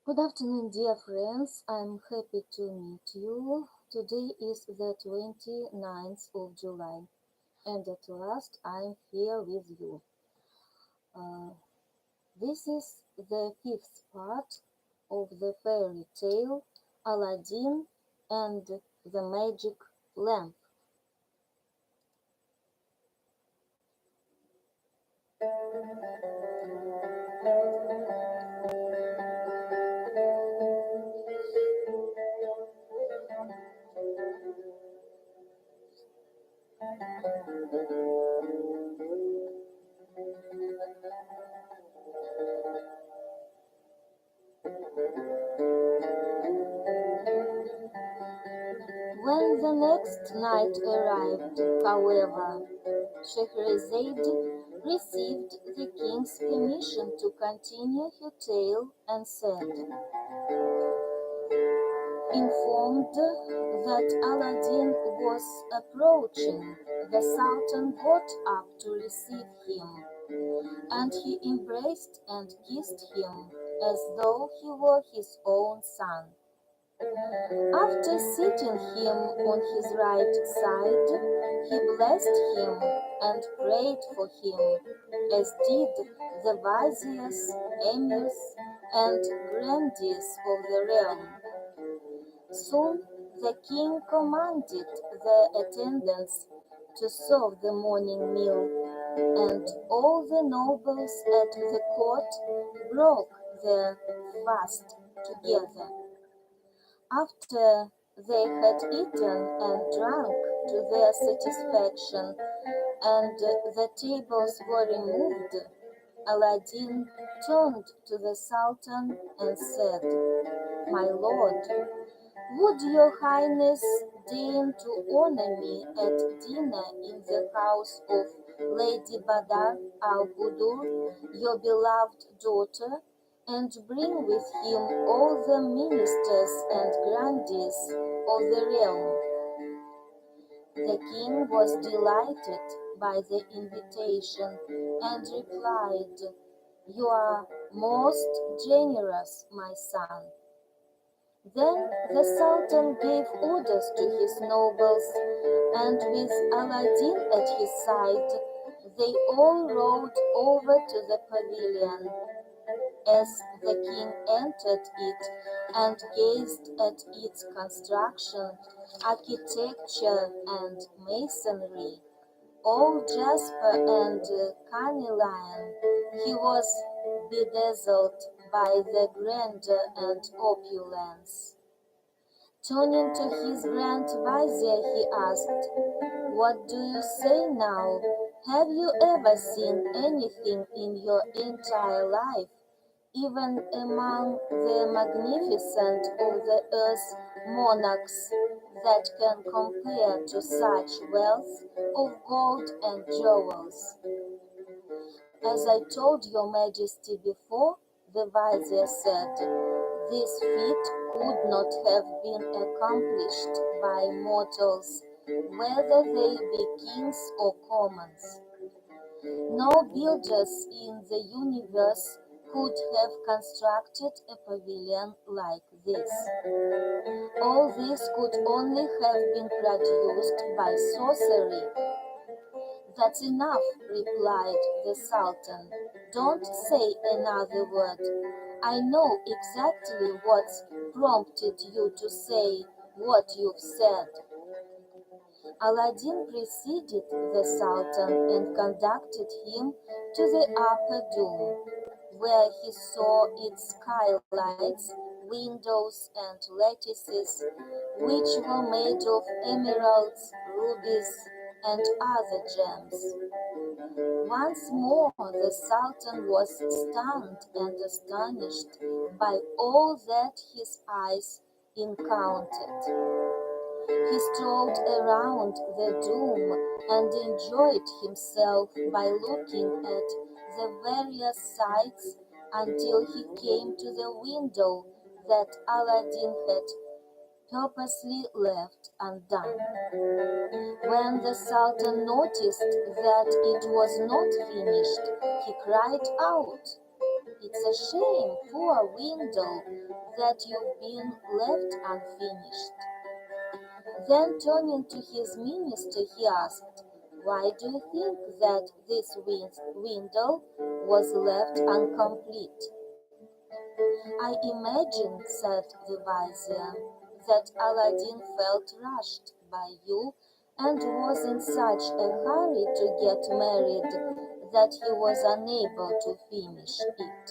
Good afternoon, dear friends. I'm happy to meet you. Today is the 29th of July, and at last I'm here with you. Uh, this is the fifth part of the fairy tale Aladdin and the Magic Lamp. When the next night arrived, however, Scheherazade received the king's permission to continue her tale and said, informed that Aladdin was approaching, the Sultan got up to receive him, and he embraced and kissed him as though he were his own son. After seating him on his right side, he blessed him and prayed for him, as did the viziers, emirs, and grandees of the realm. Soon the king commanded the attendants to serve the morning meal, and all the nobles at the court broke their fast together. After they had eaten and drunk to their satisfaction, and the tables were removed, Aladdin turned to the Sultan and said, "My lord, would your highness deign to honor me at dinner in the house of Lady Badar al-Budur, your beloved daughter, and bring with him all the ministers and grandees of the realm?" The king was delighted by the invitation and replied, "You are most generous, my son." Then the Sultan gave orders to his nobles, and with Aladdin at his side, they all rode over to the pavilion. As the king entered it and gazed at its construction, architecture, and masonry, all jasper and carnelian, he was bedazzled by the grandeur and opulence. Turning to his grand vizier, he asked, "What do you say now? Have you ever seen anything in your entire life, even among the magnificent of the earth's monarchs, that can compare to such wealth of gold and jewels?" "As I told your majesty before," the vizier said, "this feat could not have been accomplished by mortals, whether they be kings or commons. No builders in the universe could have constructed a pavilion like this. All this could only have been produced by sorcery." "That's enough," replied the Sultan. "Don't say another word. I know exactly what's prompted you to say what you've said." Aladdin preceded the Sultan and conducted him to the upper dome, where he saw its skylights, windows, and lattices, which were made of emeralds, rubies, and other gems. Once more the Sultan was stunned and astonished by all that his eyes encountered. He strolled around the dome and enjoyed himself by looking at the various sights until he came to the window that Aladdin had purposely left undone. When the Sultan noticed that it was not finished, he cried out, "It's a shame, poor window, that you've been left unfinished. Then turning to his minister, he asked, "Why do you think that this window was left incomplete?" "I imagine," said the vizier, "that Aladdin felt rushed by you and was in such a hurry to get married that he was unable to finish it."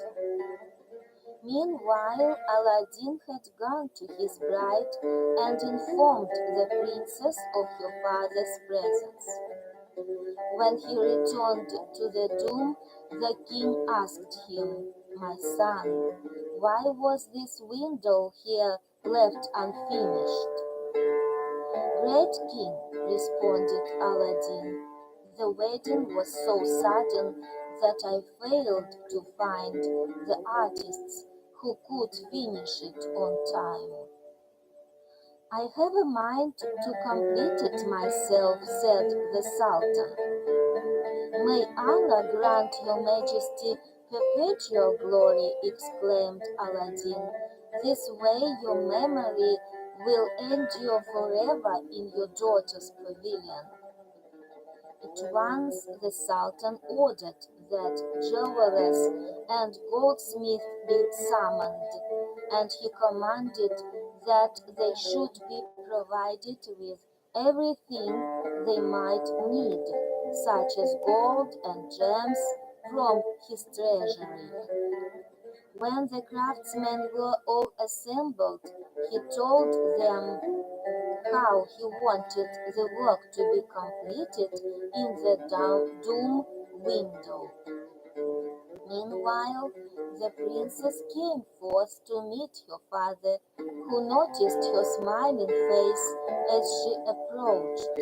Meanwhile, Aladdin had gone to his bride and informed the princess of her father's presence. When he returned to the tomb, the king asked him, "My son, why was this window here left unfinished?" "Great king," responded Aladdin, "the wedding was so sudden that I failed to find the artists who could finish it on time." "I have a mind to complete it myself," said the Sultan. "May Allah grant your majesty perpetual glory," exclaimed Aladdin. "This way your memory will endure forever in your daughter's pavilion." At once the Sultan ordered that jewelers and goldsmiths be summoned, and he commanded that they should be provided with everything they might need, such as gold and gems from his treasury. When the craftsmen were all assembled, he told them how he wanted the work to be completed in the dome window. Meanwhile, the princess came forth to meet her father, who noticed her smiling face as she approached.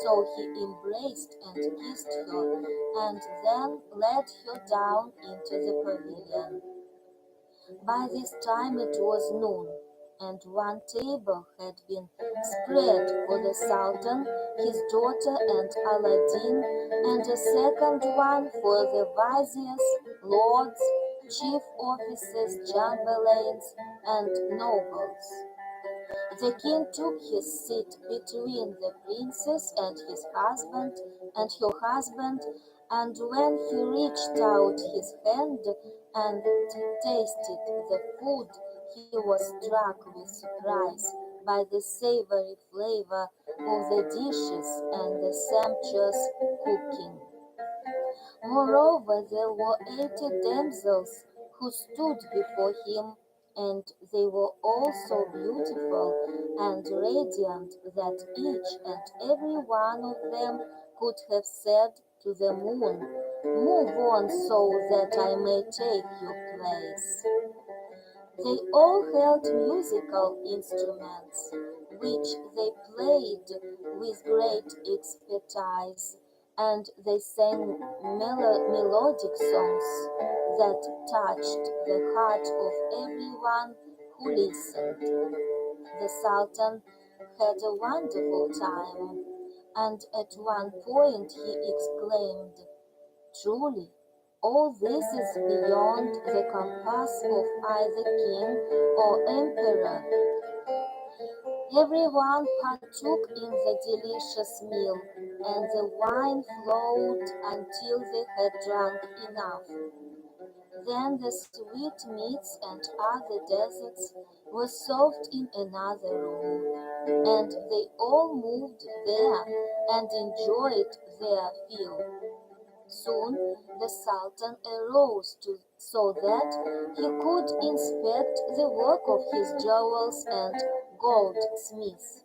So he embraced and kissed her, and then led her down into the pavilion. By this time it was noon, and one table had been spread for the Sultan, his daughter, and Aladdin, and a second one for the viziers, lords, chief officers, chamberlains, and nobles. The king took his seat between the princess and her husband, and when he reached out his hand and tasted the food, he was struck with surprise by the savory flavor of the dishes and the sumptuous cooking. Moreover, there were 80 damsels who stood before him, and they were all so beautiful and radiant that each and every one of them could have said to the moon, "Move on so that I may take your place." They all held musical instruments, which they played with great expertise, and they sang melodic songs that touched the heart of everyone who listened. The Sultan had a wonderful time, and at one point he exclaimed, "Truly, all this is beyond the compass of either king or emperor." Everyone partook in the delicious meal, and the wine flowed until they had drunk enough. Then the sweetmeats and other desserts were served in another room, and they all moved there and enjoyed their fill. Soon the Sultan arose so that he could inspect the work of his jewels and goldsmiths.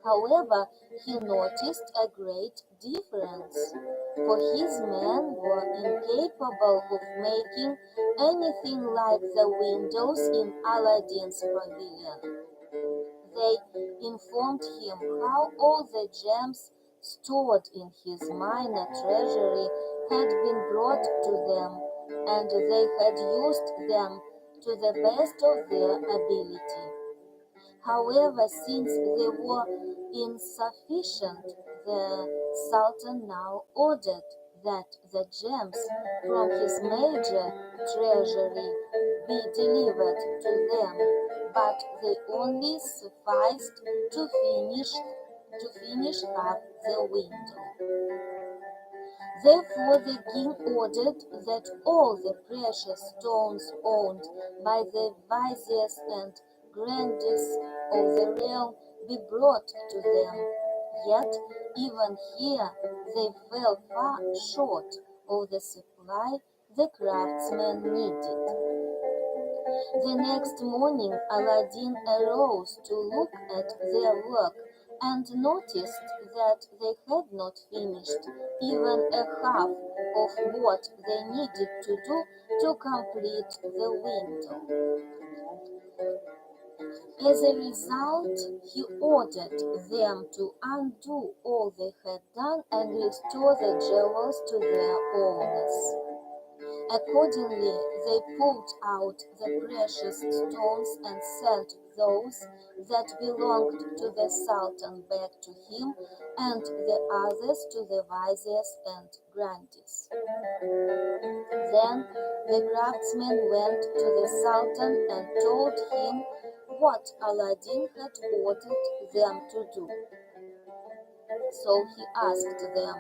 However, he noticed a great difference, for his men were incapable of making anything like the windows in Aladdin's pavilion. They informed him how all the gems stored in his minor treasury had been brought to them, and they had used them to the best of their ability. However, since they were insufficient, the Sultan now ordered that the gems from his major treasury be delivered to them, but they only sufficed to finish half the window. Therefore the king ordered that all the precious stones owned by the viziers and grandees of the realm be brought to them. Yet even here they fell far short of the supply the craftsmen needed. The next morning Aladdin arose to look at their work and noticed that they had not finished even a half of what they needed to do to complete the window. As a result, he ordered them to undo all they had done and restore the jewels to their owners. Accordingly, they pulled out the precious stones and sent those that belonged to the Sultan back to him and the others to the viziers and grandees. Then the craftsmen went to the Sultan and told him what Aladdin had ordered them to do. So he asked them,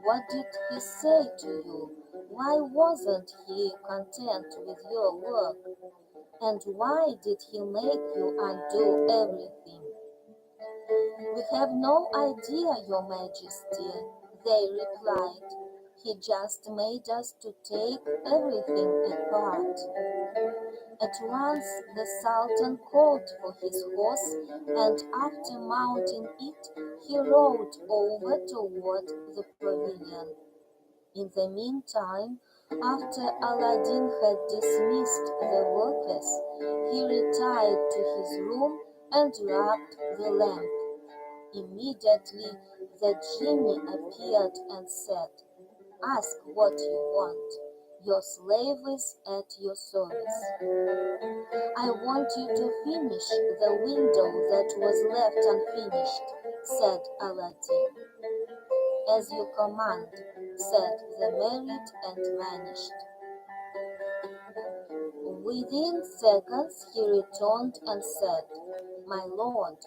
"What did he say to you? Why wasn't he content with your work? And why did he make you undo everything?" "We have no idea, Your Majesty," they replied. "He just made us to take everything apart." At once the Sultan called for his horse, and after mounting it, he rode over toward the pavilion. In the meantime, after Aladdin had dismissed the workers, he retired to his room and rubbed the lamp. Immediately the genie appeared and said, "Ask what you want. Your slave is at your service." "I want you to finish the window that was left unfinished," said Aladdin. "As you command," said the merit and vanished. Within seconds he returned and said, "My lord,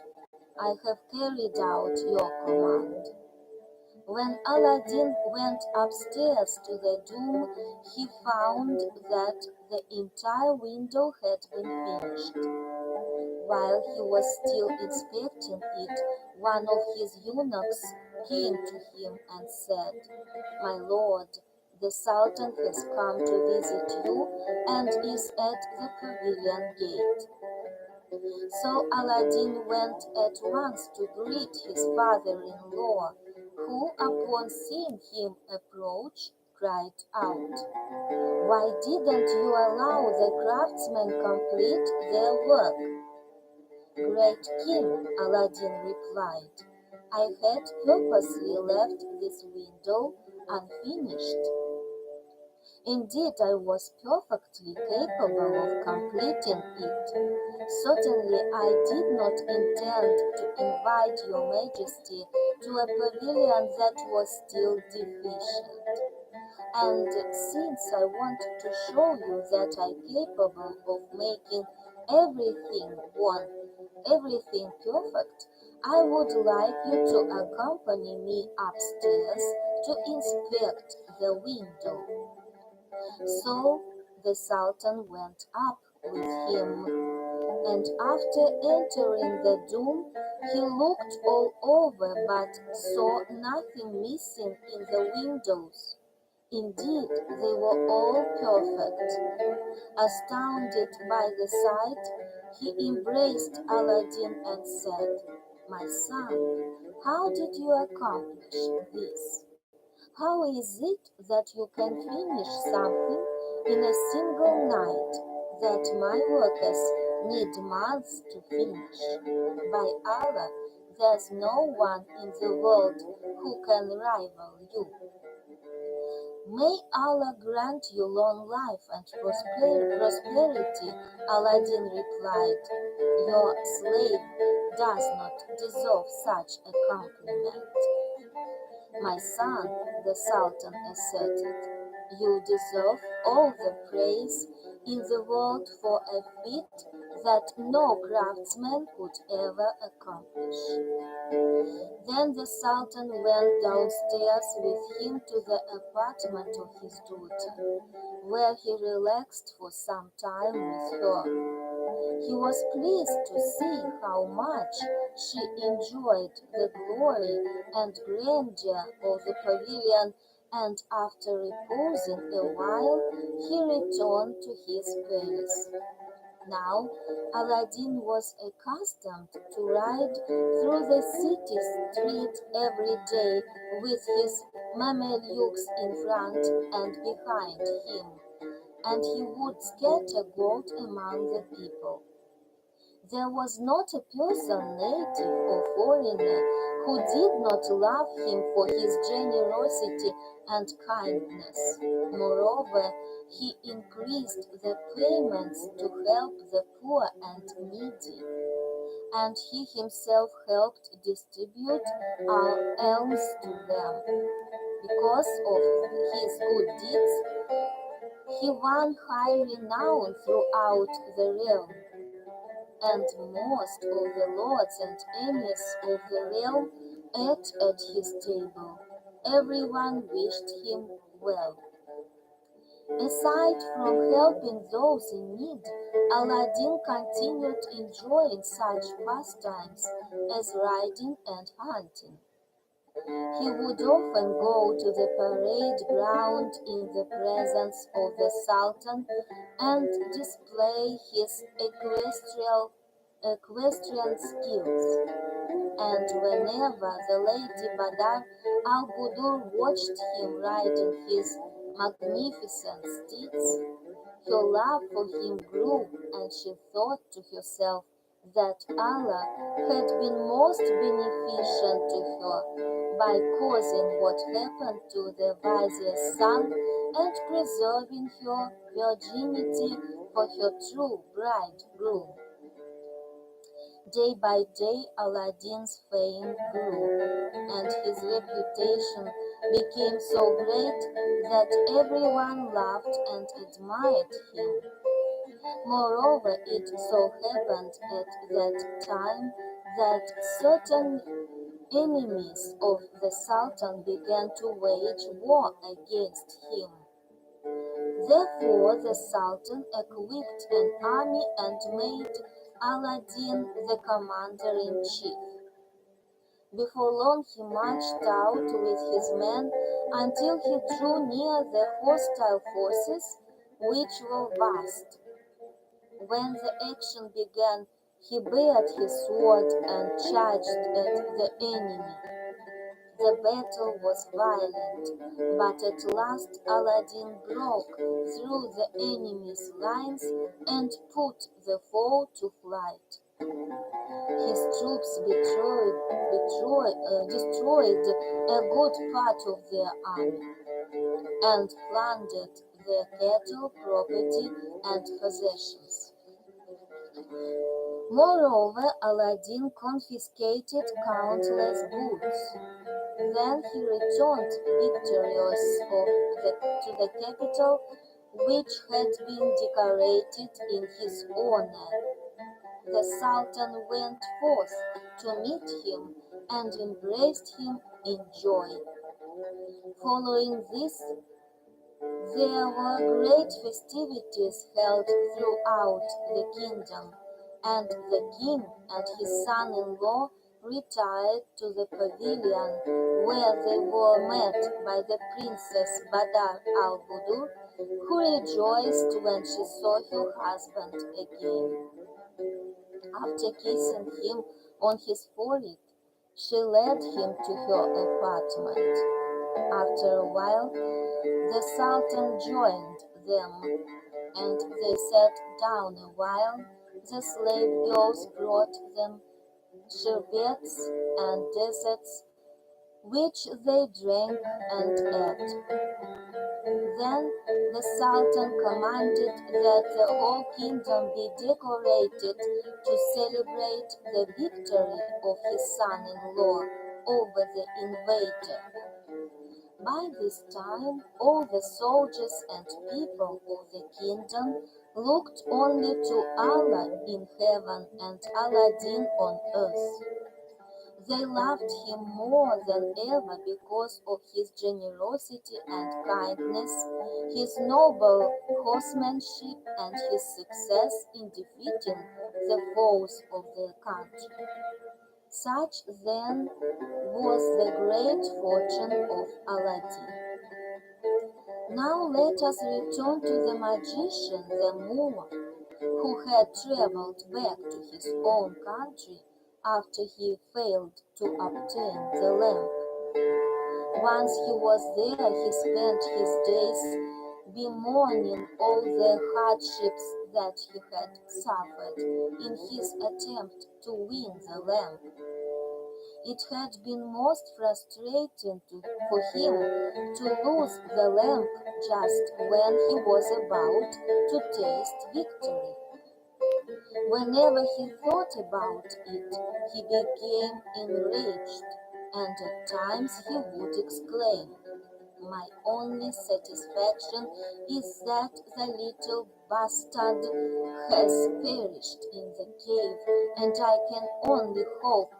I have carried out your command." When Aladdin went upstairs to the dome, he found that the entire window had been finished. While he was still inspecting it, one of his eunuchs came to him and said, "My lord, the Sultan has come to visit you and is at the pavilion gate." So Aladdin went at once to greet his father-in-law, who, upon seeing him approach, cried out, "Why didn't you allow the craftsmen complete their work?" "Great king," Aladdin replied, "I had purposely left this window unfinished. Indeed, I was perfectly capable of completing it. Certainly, I did not intend to invite your Majesty to a pavilion that was still deficient. And since I want to show you that I'm capable of making everything perfect, I would like you to accompany me upstairs to inspect the window." So the Sultan went up with him, and after entering the dome, he looked all over but saw nothing missing in the windows. Indeed, they were all perfect. Astounded by the sight, he embraced Aladdin and said, "My son, how did you accomplish this? How is it that you can finish something in a single night that my workers need months to finish? By Allah, there's no one in the world who can rival you." "May Allah grant you long life and prosperity," Aladdin replied. "Your slave does not deserve such a compliment." "My son," the Sultan asserted, "you deserve all the praise. in the world for a feat that no craftsman could ever accomplish. Then the Sultan went downstairs with him to the apartment of his daughter, where he relaxed for some time with her. He was pleased to see how much she enjoyed the glory and grandeur of the pavilion, and after reposing a while, he returned to his palace. Now Aladdin was accustomed to ride through the city street every day with his Mamelukes in front and behind him, and he would scatter gold among the people. There was not a person, native or foreigner, who did not love him for his generosity and kindness. Moreover, he increased the payments to help the poor and needy, and he himself helped distribute alms to them. Because of his good deeds, he won high renown throughout the realm, and most of the lords and emirs of the realm ate at his table. Everyone wished him well. Aside from helping those in need, Aladdin continued enjoying such pastimes as riding and hunting. He would often go to the parade ground in the presence of the Sultan and display his equestrian skills. And whenever the Lady Badar al-Budur watched him riding his magnificent steeds, her love for him grew, and she thought to herself that Allah had been most beneficent to her by causing what happened to the vizier's son and preserving her virginity for her true bridegroom. Day by day Aladdin's fame grew, and his reputation became so great that everyone loved and admired him. Moreover, it so happened at that time that certain enemies of the Sultan began to wage war against him. Therefore the Sultan equipped an army and made Aladdin the commander-in-chief. Before long he marched out with his men until he drew near the hostile forces, which were vast. When the action began, he bared his sword and charged at the enemy. The battle was violent, but at last Aladdin broke through the enemy's lines and put the foe to flight. His troops destroyed a good part of their army and plundered their cattle, property, and possessions. Moreover, Aladdin confiscated countless goods. Then he returned victorious to the capital, which had been decorated in his honor. The Sultan went forth to meet him and embraced him in joy. Following this, there were great festivities held throughout the kingdom, and the king and his son-in-law retired to the pavilion, where they were met by the Princess Badar al-Budur, who rejoiced when she saw her husband again. After kissing him on his forehead, she led him to her apartment. After a while, the Sultan joined them, and they sat down a while. The slave girls brought them sherbets and desserts, which they drank and ate. Then the Sultan commanded that the whole kingdom be decorated to celebrate the victory of his son-in-law over the invader. By this time, all the soldiers and people of the kingdom looked only to Allah in heaven and Aladdin on earth. They loved him more than ever because of his generosity and kindness, his noble horsemanship, and his success in defeating the foes of their country. Such, then, was the great fortune of Aladdin. Now let us return to the magician, the Moor, who had traveled back to his own country after he failed to obtain the lamp. Once he was there, he spent his days bemoaning all the hardships that he had suffered in his attempt to win the lamp. It had been most frustrating for him to lose the lamp just when he was about to taste victory. Whenever he thought about it, he became enraged, and at times he would exclaim, "My only satisfaction is that the little bastard has perished in the cave, and I can only hope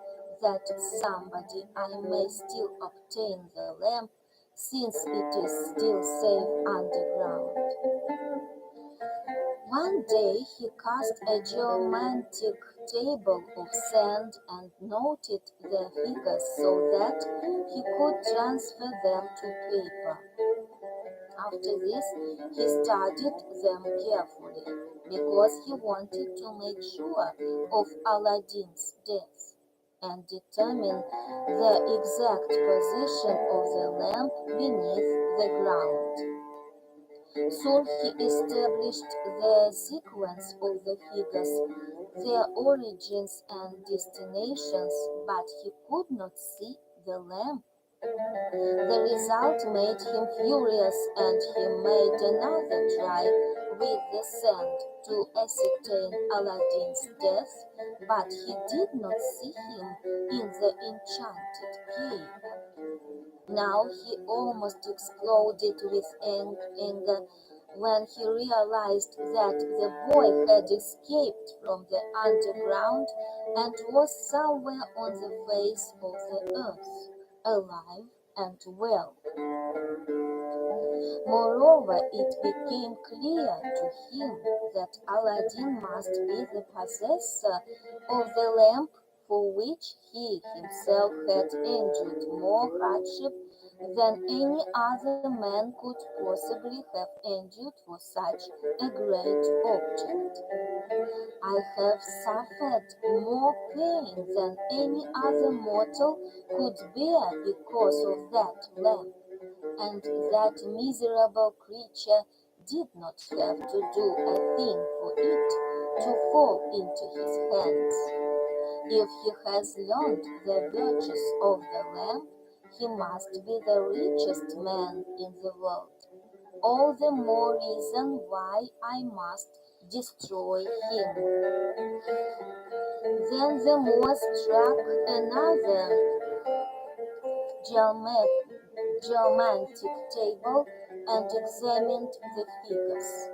that somebody I may still obtain the lamp, since it is still safe underground." One day he cast a geometric table of sand and noted their figures so that he could transfer them to paper. After this, he studied them carefully because he wanted to make sure of Aladdin's death and determine the exact position of the lamp beneath the ground. Soon he established the sequence of the figures, their origins and destinations, but he could not see the lamp. The result made him furious, and he made another try with the sand to ascertain Aladdin's death, but he did not see him in the enchanted cave. Now he almost exploded with anger when he realized that the boy had escaped from the underground and was somewhere on the face of the earth, alive and well. Moreover, it became clear to him that Aladdin must be the possessor of the lamp, for which he himself had endured more hardship than any other man could possibly have endured for such a great object. "I have suffered more pain than any other mortal could bear because of that lamp, and that miserable creature did not have to do a thing for it to fall into his hands. If he has learned the virtues of the lamp, he must be the richest man in the world. All the more reason why I must destroy him." Then the Moor struck another geometric table and examined the figures,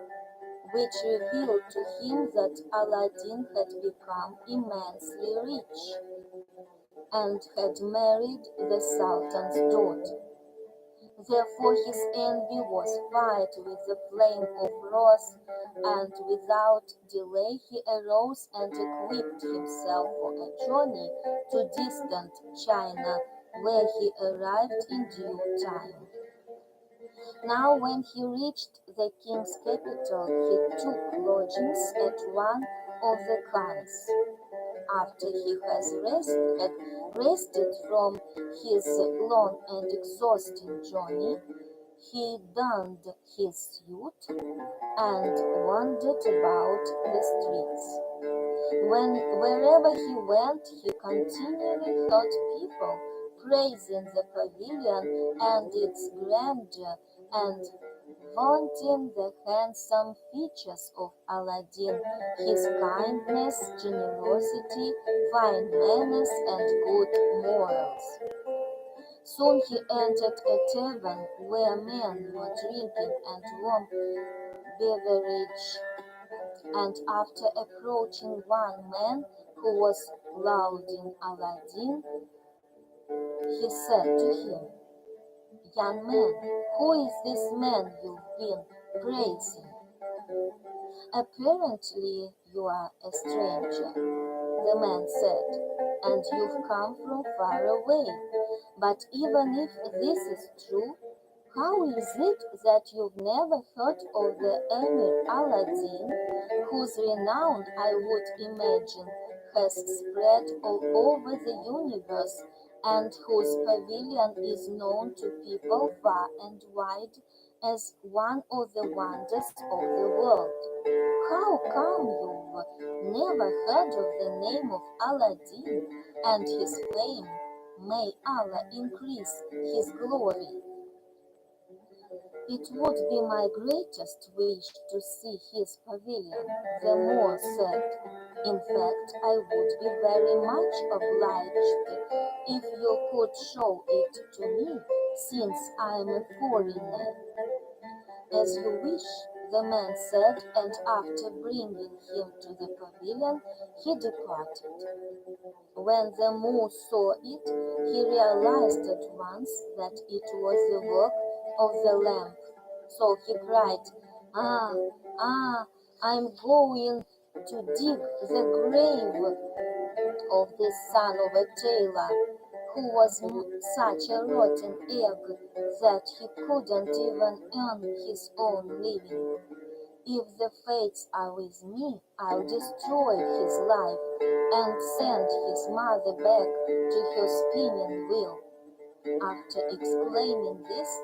which revealed to him that Aladdin had become immensely rich and had married the Sultan's daughter. Therefore his envy was fired with the flame of wrath, and without delay he arose and equipped himself for a journey to distant China, where he arrived in due time. Now when he reached the king's capital, he took lodgings at one of the khans. After he had rested from his long and exhausting journey, he donned his suit and wandered about the streets. Wherever he went, he continually heard people praising the pavilion and its grandeur, and vaunting the handsome features of Aladdin, his kindness, generosity, fine manners, and good morals. Soon he entered a tavern where men were drinking and warm beverage And after approaching one man who was lauding Aladdin, he said to him, "Young man, who is this man you've been praising? Apparently you are a stranger," the man said, "and you've come from far away. But even if this is true, how is it that you've never heard of the Emir Aladdin, whose renown I would imagine has spread all over the universe, and whose pavilion is known to people far and wide as one of the wonders of the world? How come you've never heard of the name of Aladdin and his fame? May Allah increase his glory. It would be my greatest wish to see his pavilion," the Moor said. "In fact, I would be very much obliged if you could show it to me, since I am a foreigner." "As you wish," the man said, and after bringing him to the pavilion, he departed. When the Moor saw it, he realized at once that it was the work of the lamp. So he cried, "Ah, ah, I'm going to dig the grave of this son of a tailor, who was such a rotten egg that he couldn't even earn his own living. If the fates are with me, I'll destroy his life and send his mother back to her spinning wheel." After exclaiming this,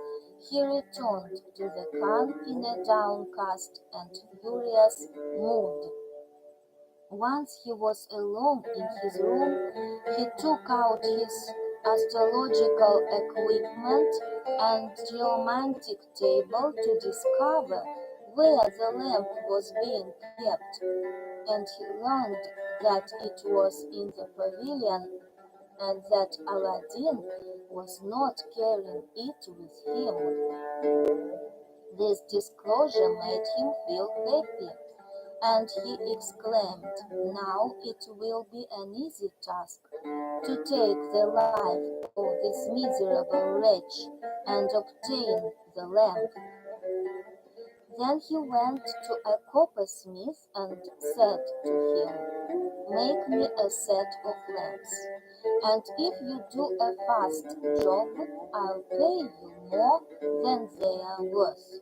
he returned to the Khan in a downcast and furious mood. Once he was alone in his room, he took out his astrological equipment and geomantic table to discover where the lamp was being kept, and he learned that it was in the pavilion and that Aladdin was not carrying it with him. This disclosure made him feel happy, and he exclaimed, "Now it will be an easy task to take the life of this miserable wretch and obtain the lamp." Then he went to a coppersmith and said to him, "Make me a set of lamps, and if you do a fast job, I'll pay you more than they are worth."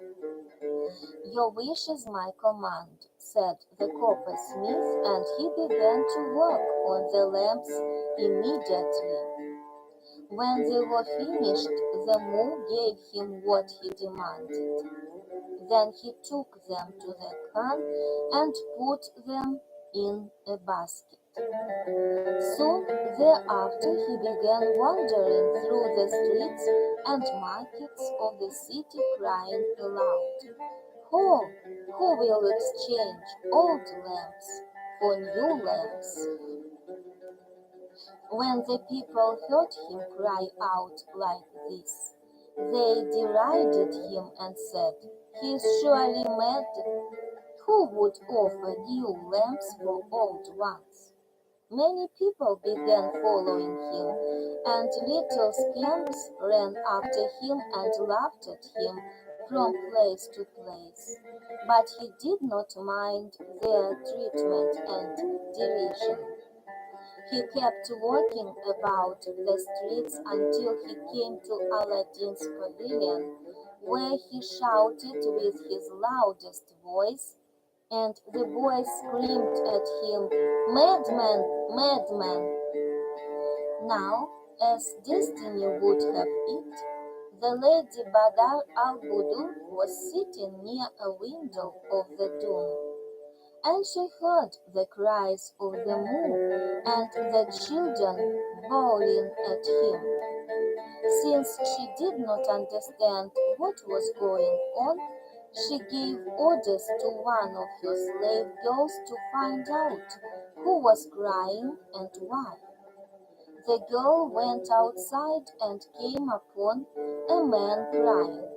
"Your wish is my command," said the coppersmith, and he began to work on the lamps immediately. When they were finished, the Moor gave him what he demanded. Then he took them to the Khan and put them in a basket. Soon thereafter he began wandering through the streets and markets of the city, crying aloud, Who will exchange old lamps for new lamps?" When the people heard him cry out like this, they derided him and said, "He is surely mad. Who would offer new lamps for old ones?" Many people began following him, and little scamps ran after him and laughed at him from place to place. But he did not mind their treatment and derision. He kept walking about the streets until he came to Aladdin's pavilion, where he shouted with his loudest voice, and the boys screamed at him, "Madman, madman!" Now, as destiny would have it, the Lady Badar al-Budur was sitting near a window of the dome, and she heard the cries of the Moor and the children bawling at him. Since she did not understand what was going on, she gave orders to one of her slave girls to find out who was crying and why. The girl went outside and came upon a man crying,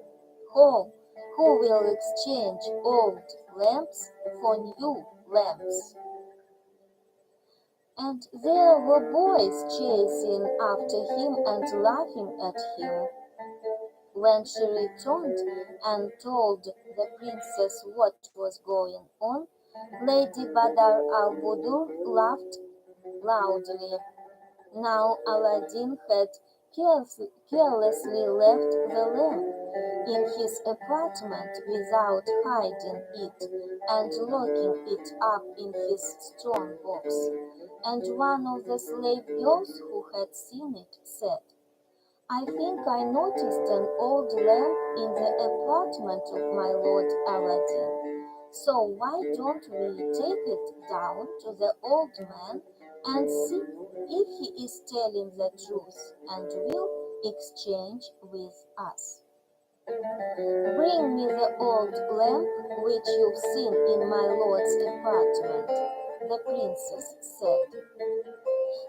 Who will exchange old lamps for new?" lamps. And there were boys chasing after him and laughing at him. When she returned and told the princess what was going on, Lady Badr al-Budur laughed loudly. Now Aladdin had carelessly left the lamp in his apartment without hiding it and locking it up in his strong box. And one of the slave girls who had seen it said, "I think I noticed an old lamp in the apartment of my Lord Aladdin. So why don't we take it down to the old man and see if he is telling the truth and will exchange with us?" "Bring me the old lamp which you've seen in my lord's apartment," the princess said.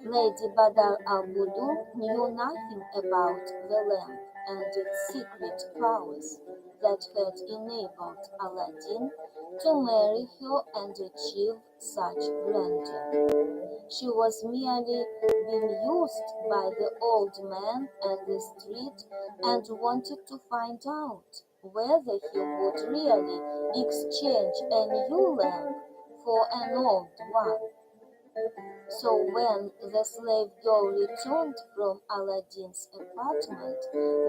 Lady Badr al-Budur knew nothing about the lamp and its secret powers that had enabled Aladdin to marry her and achieve such grandeur. She was merely being used by the old man at the street and wanted to find out whether he would really exchange a new lamp for an old one. So when the slave girl returned from Aladdin's apartment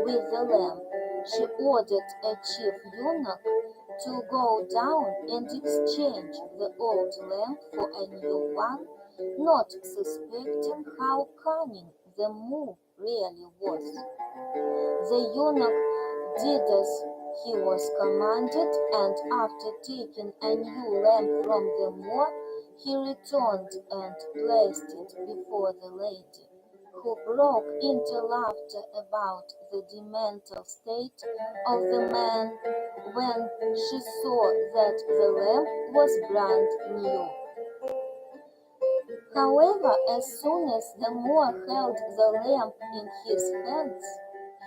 with the lamp, she ordered a chief eunuch to go down and exchange the old lamp for a new one, not suspecting how cunning the move really was. The eunuch did as he was commanded, and after taking a new lamp from the Moor, he returned and placed it before the lady, who broke into laughter about the mental state of the man when she saw that the lamp was brand new. However, as soon as the Moor held the lamp in his hands,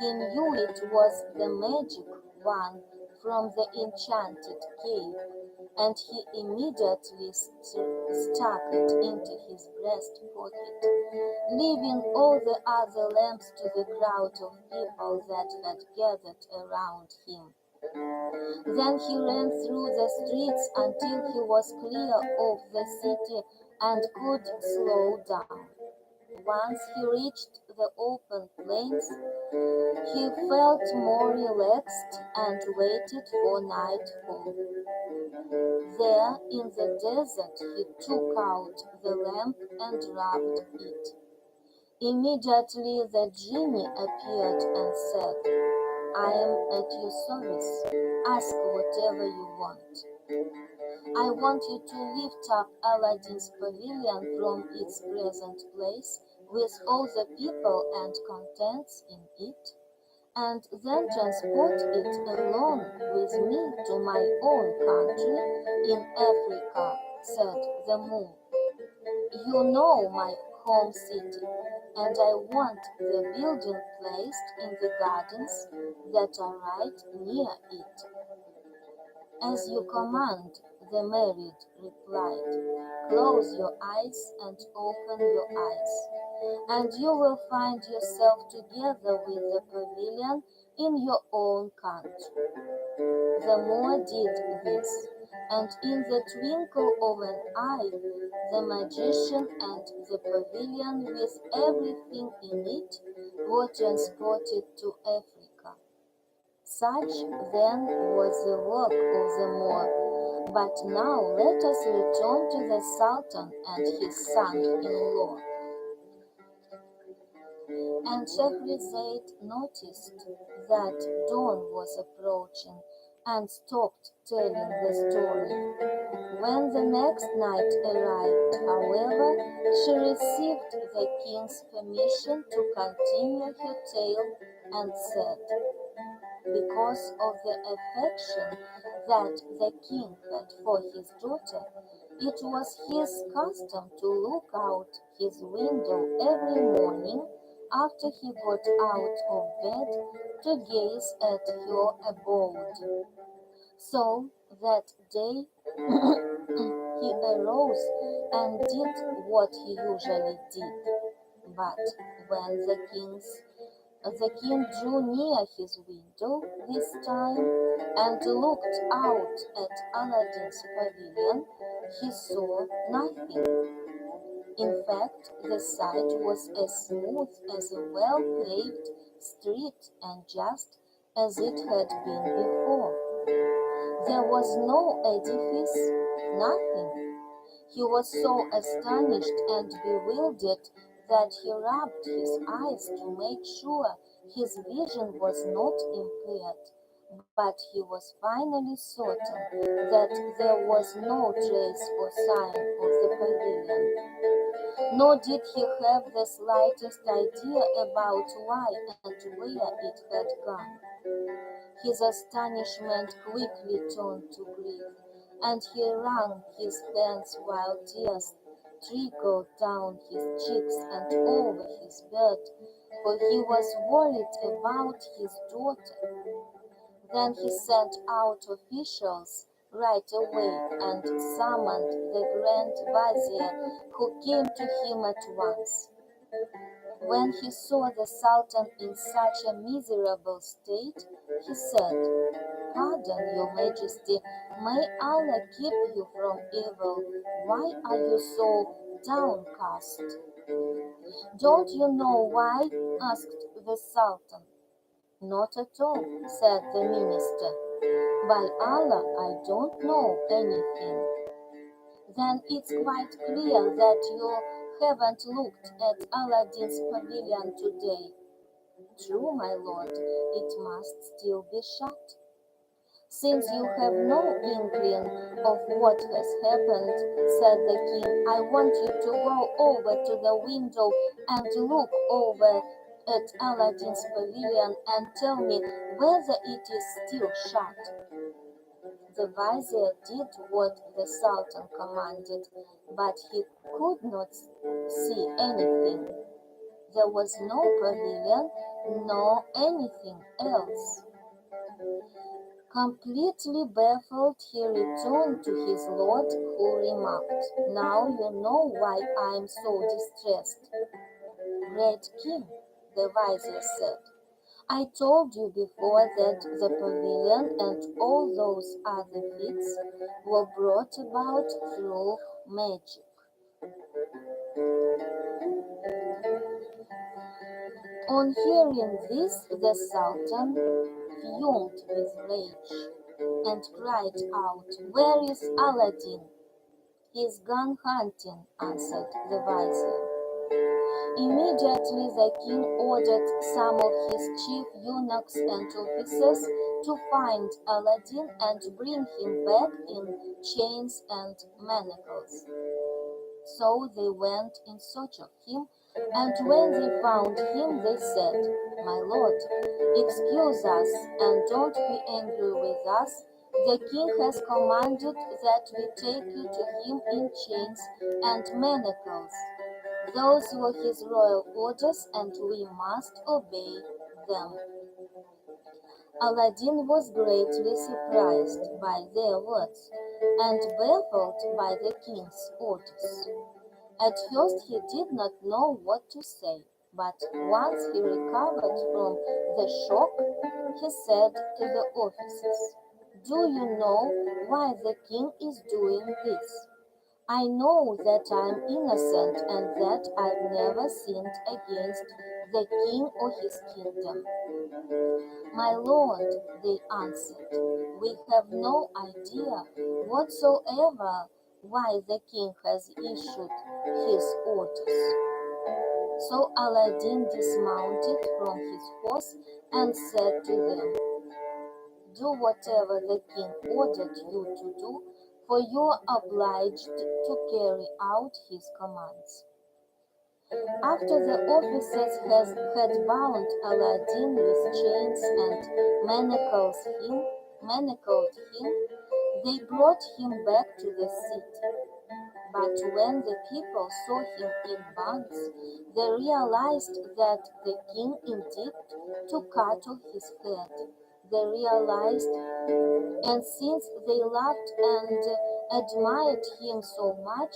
he knew it was the magic one from the enchanted cave, and he immediately stuck it into his breast pocket, leaving all the other lamps to the crowd of people that had gathered around him. Then he ran through the streets until he was clear of the city and could slow down. Once he reached the open plains, he felt more relaxed and waited for nightfall. There, in the desert, he took out the lamp and rubbed it. Immediately the genie appeared and said, "I am at your service. Ask whatever you want." "I want you to lift up Aladdin's pavilion from its present place with all the people and contents in it, and then transport it along with me to my own country in Africa," said the moon. "You know my home city, and I want the building placed in the gardens that are right near it." "As you command," the maid replied. "Close your eyes and open your eyes, and you will find yourself together with the pavilion in your own country." The Moor did this, and in the twinkle of an eye, the magician and the pavilion with everything in it were transported to Africa. Such then was the work of the Moor. But now let us return to the Sultan and his son-in-law. And Scheherazade noticed that dawn was approaching and stopped telling the story. When the next night arrived, however, she received the king's permission to continue her tale and said, because of the affection that the king had for his daughter, it was his custom to look out his window every morning after he got out of bed to gaze at her abode. So that day he arose and did what he usually did. But when the king drew near his window this time and looked out at Aladdin's pavilion, he saw nothing. In fact, the sight was as smooth as a well-paved street and just as it had been before. There was no edifice, nothing. He was so astonished and bewildered that he rubbed his eyes to make sure his vision was not impaired. But he was finally certain that there was no trace or sign of the pavilion. Nor did he have the slightest idea about why and where it had gone. His astonishment quickly turned to grief, and he wrung his hands while tears trickled down his cheeks and over his bed, for he was worried about his daughter. Then he sent out officials right away and summoned the Grand Vizier, who came to him at once. When he saw the Sultan in such a miserable state, he said, "Pardon, your Majesty, may Allah keep you from evil. Why are you so downcast?" "Don't you know why?" asked the Sultan. "Not at all," said the minister. "By Allah, I don't know anything." "Then it's quite clear that you haven't looked at Aladdin's pavilion today." "True, my lord, it must still be shut." "Since you have no inkling of what has happened," said the king, "I want you to go over to the window and look over at Aladdin's pavilion and tell me whether it is still shut." The vizier did what the Sultan commanded, but he could not see anything. There was no pavilion nor anything else. Completely baffled, he returned to his lord, who remarked, "Now you know why I am so distressed." "Great king," the vizier said, "I told you before that the pavilion and all those other feats were brought about through magic." On hearing this, the Sultan fumed with rage and cried out, "Where is Aladdin?" "He's gone hunting," answered the vizier. Immediately the king ordered some of his chief eunuchs and officers to find Aladdin and bring him back in chains and manacles. So they went in search of him, and when they found him, they said, "My lord, excuse us and don't be angry with us. The king has commanded that we take you to him in chains and manacles. Those were his royal orders, and we must obey them." Aladdin was greatly surprised by their words and baffled by the king's orders. At first he did not know what to say, but once he recovered from the shock, he said to the officers, "Do you know why the king is doing this? I know that I am innocent and that I've never sinned against the king or his kingdom." "My lord," they answered, "we have no idea whatsoever why the king has issued his orders." So Aladdin dismounted from his horse and said to them, "Do whatever the king ordered you to do, for you are obliged to carry out his commands." After the officers had bound Aladdin with chains and manacled him, they brought him back to the city. But when the people saw him in bonds, they realized that the king indeed took cut off his head. And since they laughed and admired him so much,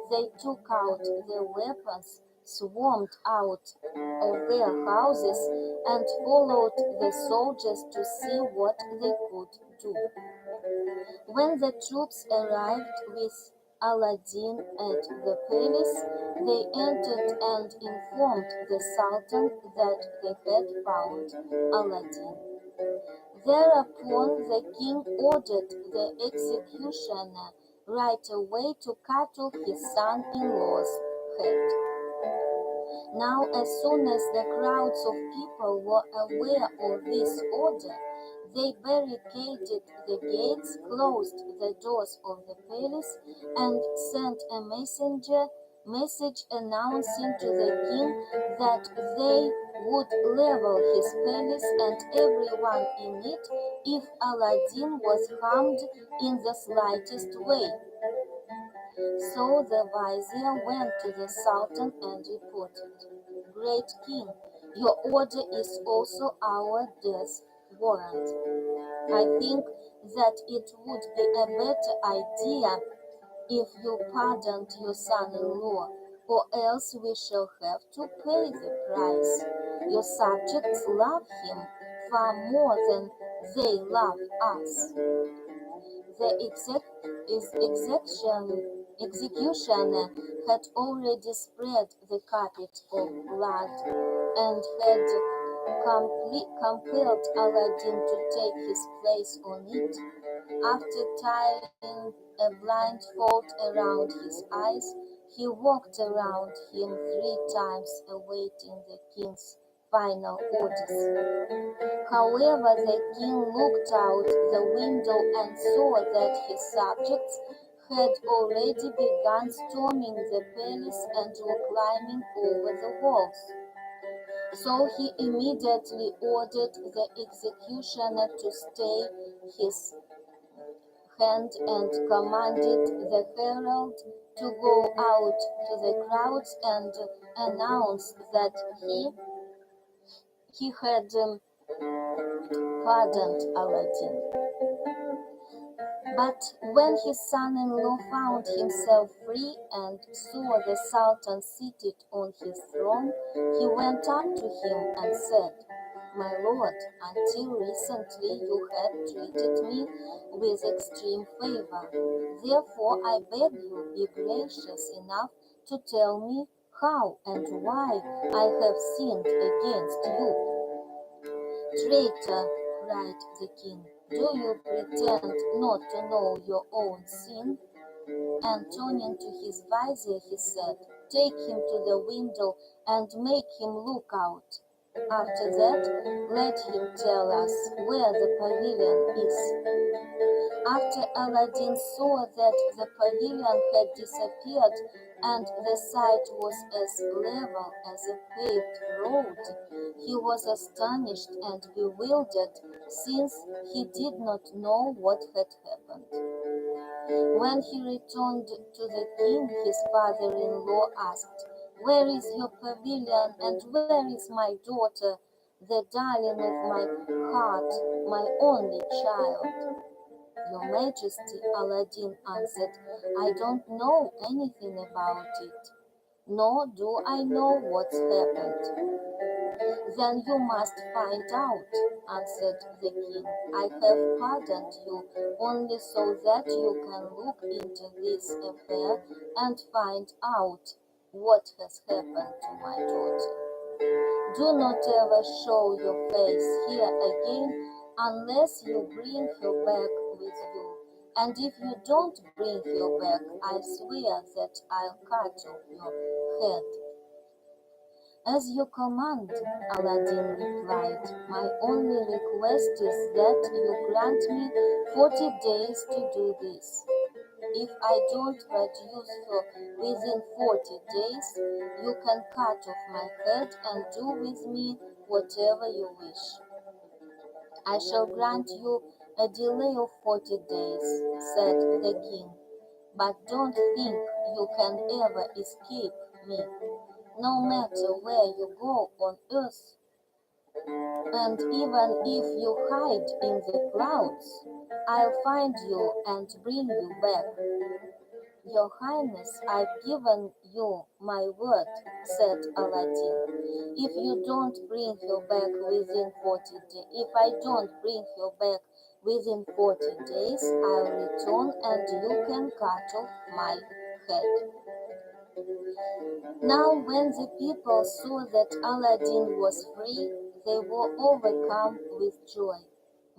they took out their weapons, swarmed out of their houses, and followed the soldiers to see what they could do. When the troops arrived with Aladdin at the palace, they entered and informed the Sultan that they had found Aladdin. Thereupon the king ordered the executioner right away to cut off his son-in-law's head. Now, as soon as the crowds of people were aware of this order, they barricaded the gates, closed the doors of the palace, and sent a message announcing to the king that they would level his palace and everyone in it if Aladdin was harmed in the slightest way. So the vizier went to the Sultan and reported, "Great king, your order is also our death warrant. I think that it would be a better idea if you pardoned your son-in-law, or else we shall have to pay the price. Your subjects love him far more than they love us." The executioner had already spread the carpet of blood and had compelled Aladdin to take his place on it. After tying a blindfold around his eyes, he walked around him 3 times, awaiting the king's final orders. However, the king looked out the window and saw that his subjects had already begun storming the palace and were climbing over the walls. So he immediately ordered the executioner to stay his hand and commanded the herald to go out to the crowds and announce that he had pardoned Aladdin. But when his son-in-law found himself free and saw the Sultan seated on his throne, he went up to him and said, "My lord, until recently you had treated me with extreme favor. Therefore, I beg you be gracious enough to tell me how and why I have sinned against you." "Traitor," cried the king, "do you pretend not to know your own sin?" And turning to his vizier, he said, "Take him to the window and make him look out. After that, let him tell us where the pavilion is." After Aladdin saw that the pavilion had disappeared and the site was as level as a paved road, he was astonished and bewildered, since he did not know what had happened. When he returned to the king, his father-in-law asked, "Where is your pavilion and where is my daughter, the darling of my heart, my only child?" "Your Majesty," Aladdin answered, "I don't know anything about it, nor do I know what's happened." "Then you must find out," answered the king. "I have pardoned you only so that you can look into this affair and find out what has happened to my daughter. Do not ever show your face here again unless you bring her back with you. And if you don't bring her back, I swear that I'll cut off your head." "As you command," Aladdin replied. "My only request is that you grant me 40 days to do this. If I don't produce her within 40 days, you can cut off my head and do with me whatever you wish." "I shall grant you a delay of 40 days, said the king, "but don't think you can ever escape me. No matter where you go on earth, and even if you hide in the clouds, I'll find you and bring you back." Your Highness, I've given you my word, said Aladdin. If you don't bring her back within 40 days, if I don't bring her back within 40 days, I'll return and you can cut off my head. Now when the people saw that Aladdin was free, they were overcome with joy.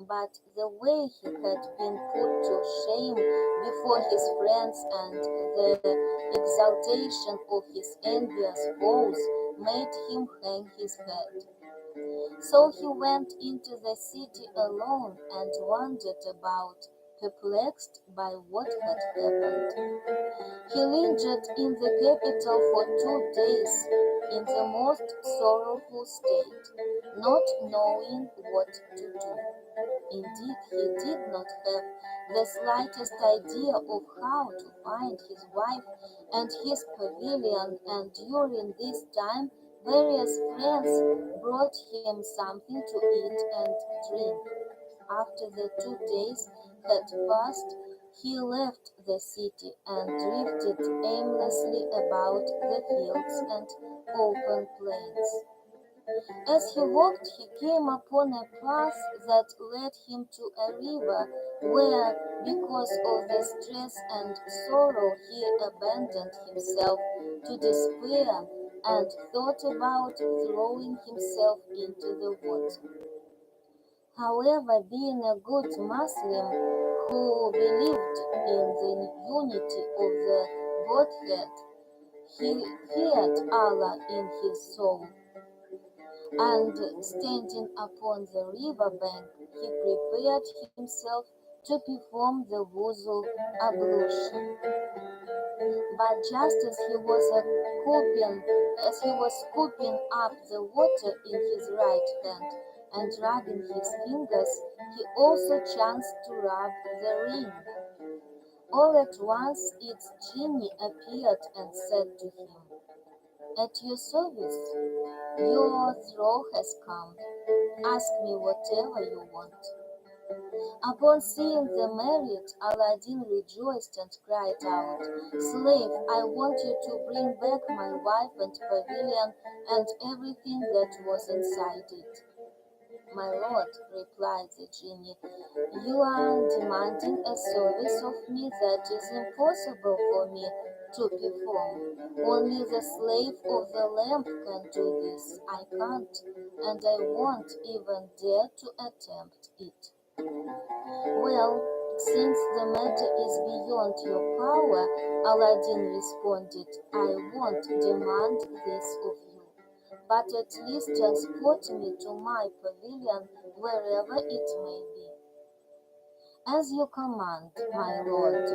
But the way he had been put to shame before his friends and the exaltation of his envious foes made him hang his head. So he went into the city alone and wandered about, perplexed by what had happened. He lingered in the capital for 2 days in the most sorrowful state, not knowing what to do. Indeed, he did not have the slightest idea of how to find his wife and his pavilion, and during this time various friends brought him something to eat and drink. After the 2 days had passed, he left the city and drifted aimlessly about the fields and open plains. As he walked, he came upon a path that led him to a river where, because of the stress and sorrow, he abandoned himself to despair and thought about throwing himself into the water. However, being a good Muslim who believed in the unity of the Godhead, he feared Allah in his soul, and standing upon the river bank, he prepared himself to perform the wuzu ablution. But just as he was scooping up the water in his right hand and rubbing his fingers, he also chanced to rub the ring. All at once its genie appeared and said to him, "At your service, your throw has come. Ask me whatever you want." Upon seeing the merit, Aladdin rejoiced and cried out, "Slave, I want you to bring back my wife and pavilion and everything that was inside it." "My lord," replied the genie, "you are demanding a service of me that is impossible for me to perform. Only the slave of the lamp can do this. I can't, and I won't even dare to attempt it." "Well, since the matter is beyond your power," Aladdin responded, "I won't demand this of you, but at least transport me to my pavilion wherever it may be." "As you command, my lord,"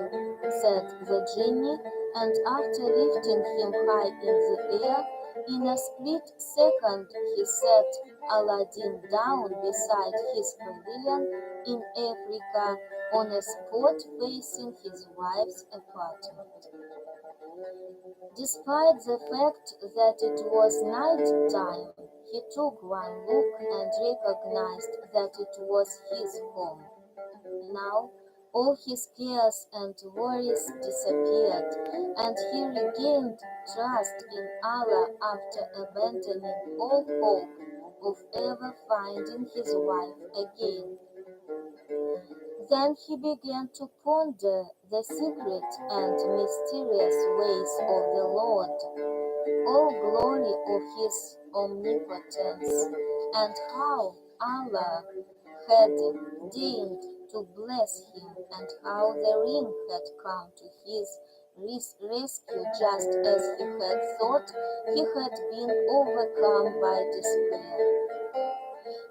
said the genie, and after lifting him high in the air, in a split second he set Aladdin down beside his pavilion in Africa on a spot facing his wife's apartment. Despite the fact that it was night time, he took one look and recognized that it was his home. Now all his cares and worries disappeared, and he regained trust in Allah after abandoning all hope of ever finding his wife again. Then he began to ponder the secret and mysterious ways of the Lord, all glory of his omnipotence, and how Allah had deigned to bless him, and how the ring had come to his rescue just as he had thought he had been overcome by despair.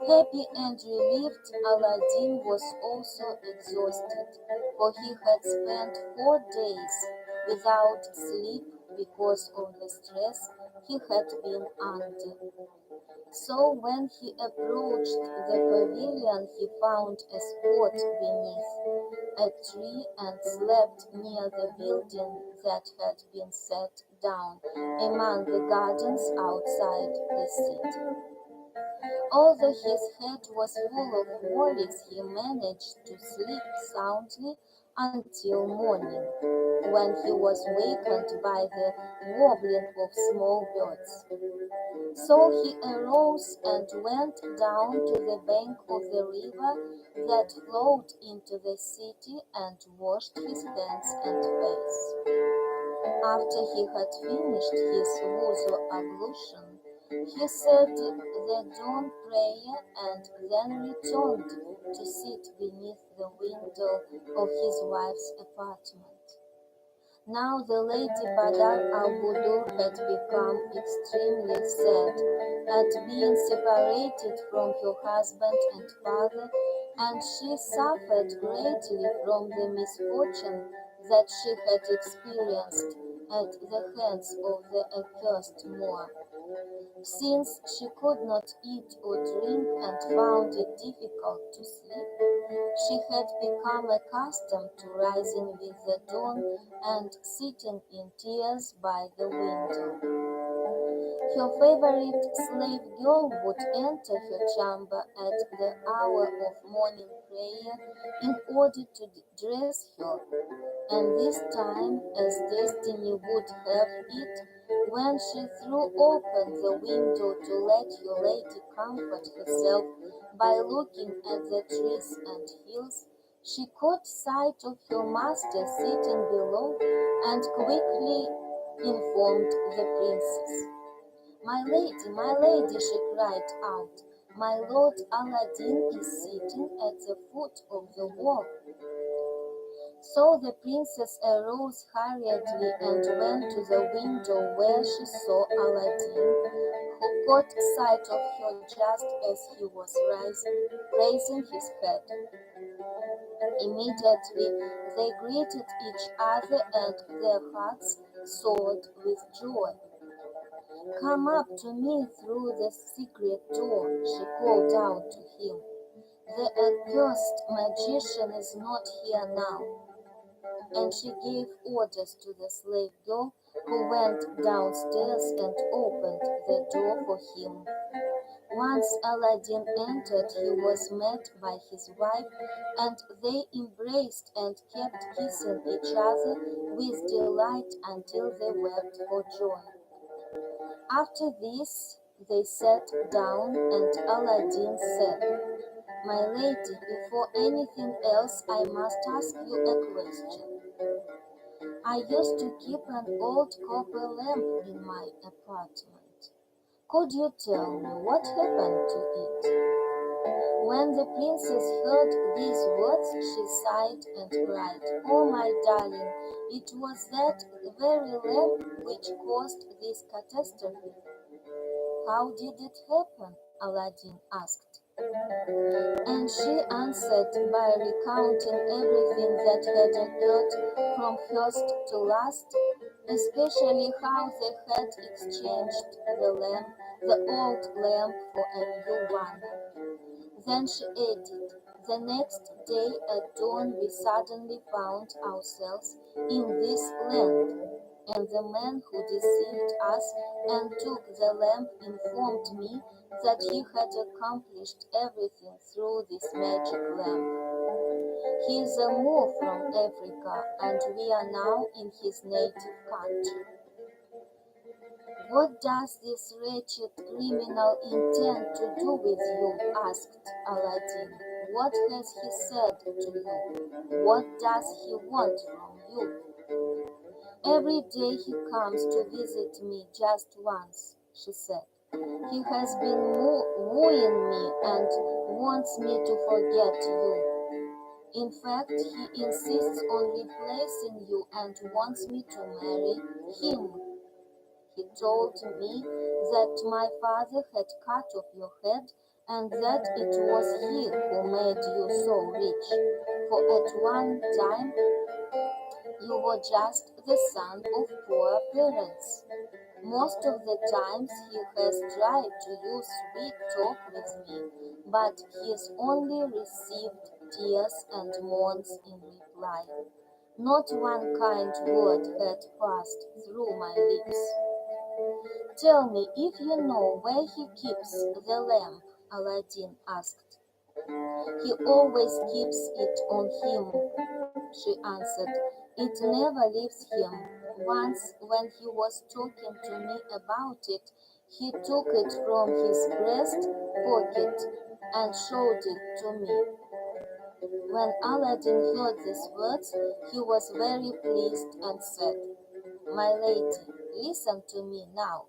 Happy and relieved, Aladdin was also exhausted, for he had spent 4 days without sleep because of the stress he had been under. So when he approached the pavilion, he found a spot beneath a tree and slept near the building that had been set down among the gardens outside the city. Although his head was full of worries, he managed to sleep soundly until morning. when he was wakened by the warbling of small birds. So he arose and went down to the bank of the river that flowed into the city and washed his hands and face. After he had finished his wuzu ablution, he said the dawn prayer and then returned to sit beneath the window of his wife's apartment. Now the Lady Badar al-Budur had become extremely sad at being separated from her husband and father, and she suffered greatly from the misfortune that she had experienced at the hands of the accursed Moor. Since she could not eat or drink and found it difficult to sleep, she had become accustomed to rising with the dawn and sitting in tears by the window. Her favorite slave girl would enter her chamber at the hour of morning prayer in order to dress her, and this time, as destiny would have it, when she threw open the window to let her lady comfort herself by looking at the trees and hills, she caught sight of her master sitting below and quickly informed the princess. my lady, she cried out, my lord Aladdin is sitting at the foot of the wall. So the princess arose hurriedly and went to the window where she saw Aladdin, who caught sight of her just as he was raising his head. Immediately they greeted each other and their hearts soared with joy. Come up to me through the secret door, she called out to him. The accursed magician is not here now. And she gave orders to the slave girl, who went downstairs and opened the door for him. Once Aladdin entered, he was met by his wife, and they embraced and kept kissing each other with delight until they wept for joy. After this, they sat down, and Aladdin said, my lady, before anything else, I must ask you a question. I used to keep an old copper lamp in my apartment. Could you tell me what happened to it? When the princess heard these words, she sighed and cried, oh my darling, it was that very lamp which caused this catastrophe. How did it happen? Aladdin asked. And she answered by recounting everything that had occurred from first to last, especially how they had exchanged the old lamp for a new one. Then she added, the next day at dawn we suddenly found ourselves in this land, and the man who deceived us and took the lamp informed me that he had accomplished everything through this magic lamp. He is a Moor from Africa, and we are now in his native country. What does this wretched criminal intend to do with you? Asked Aladdin. What has he said to you? What does he want from you? Every day he comes to visit me just once, she said. He has been wooing me and wants me to forget you. In fact, he insists on replacing you and wants me to marry him. He told me that my father had cut off your head and that it was he who made you so rich, for at one time you were just the son of poor parents. Most of the times he has tried to use sweet talk with me, but he has only received tears and moans in reply. Not one kind word had passed through my lips. Tell me if you know where he keeps the lamp, Aladdin asked. He always keeps it on him, she answered, It never leaves him. Once, when he was talking to me about it, he took it from his breast pocket and showed it to me. When Aladdin heard these words, he was very pleased and said, "My lady, listen to me now.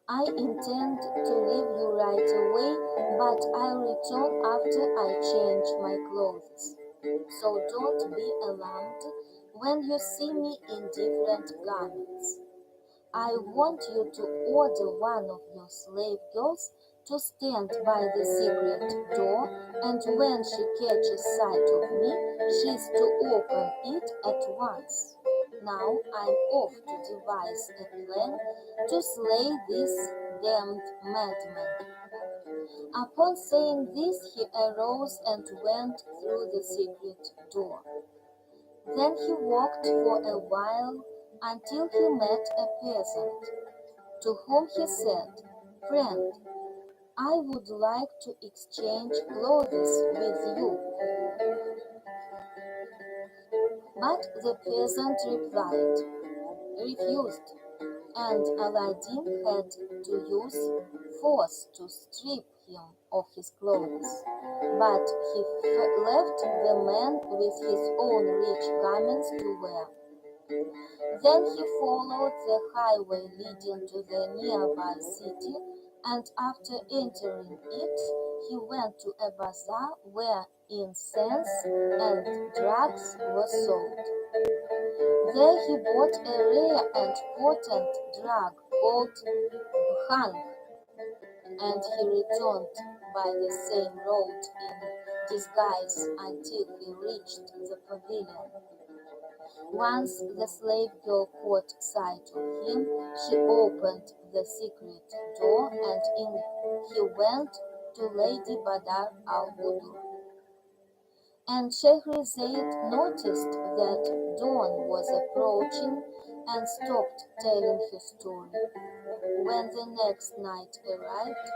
I intend to leave you right away, but I'll return after I change my clothes. So don't be alarmed when you see me in different garments. I want you to order one of your slave girls to stand by the secret door, and when she catches sight of me, she's to open it at once. Now I'm off to devise a plan to slay this damned madman." Upon saying this, he arose and went through the secret door. Then he walked for a while until he met a peasant, to whom he said, "Friend, I would like to exchange clothes with you." But the peasant refused, and Aladdin had to use force to strip him of his clothes. But he left the man with his own rich garments to wear. Then he followed the highway leading to the nearby city, and after entering it, he went to a bazaar where incense and drugs were sold. There he bought a rare and potent drug called bhang, and he returned by the same road in disguise until he reached the pavilion. Once the slave girl caught sight of him, she opened the secret door, and in he went to Lady Badar al-Budur. And Scheherazade noticed that dawn was approaching and stopped telling her story. When the next night arrived,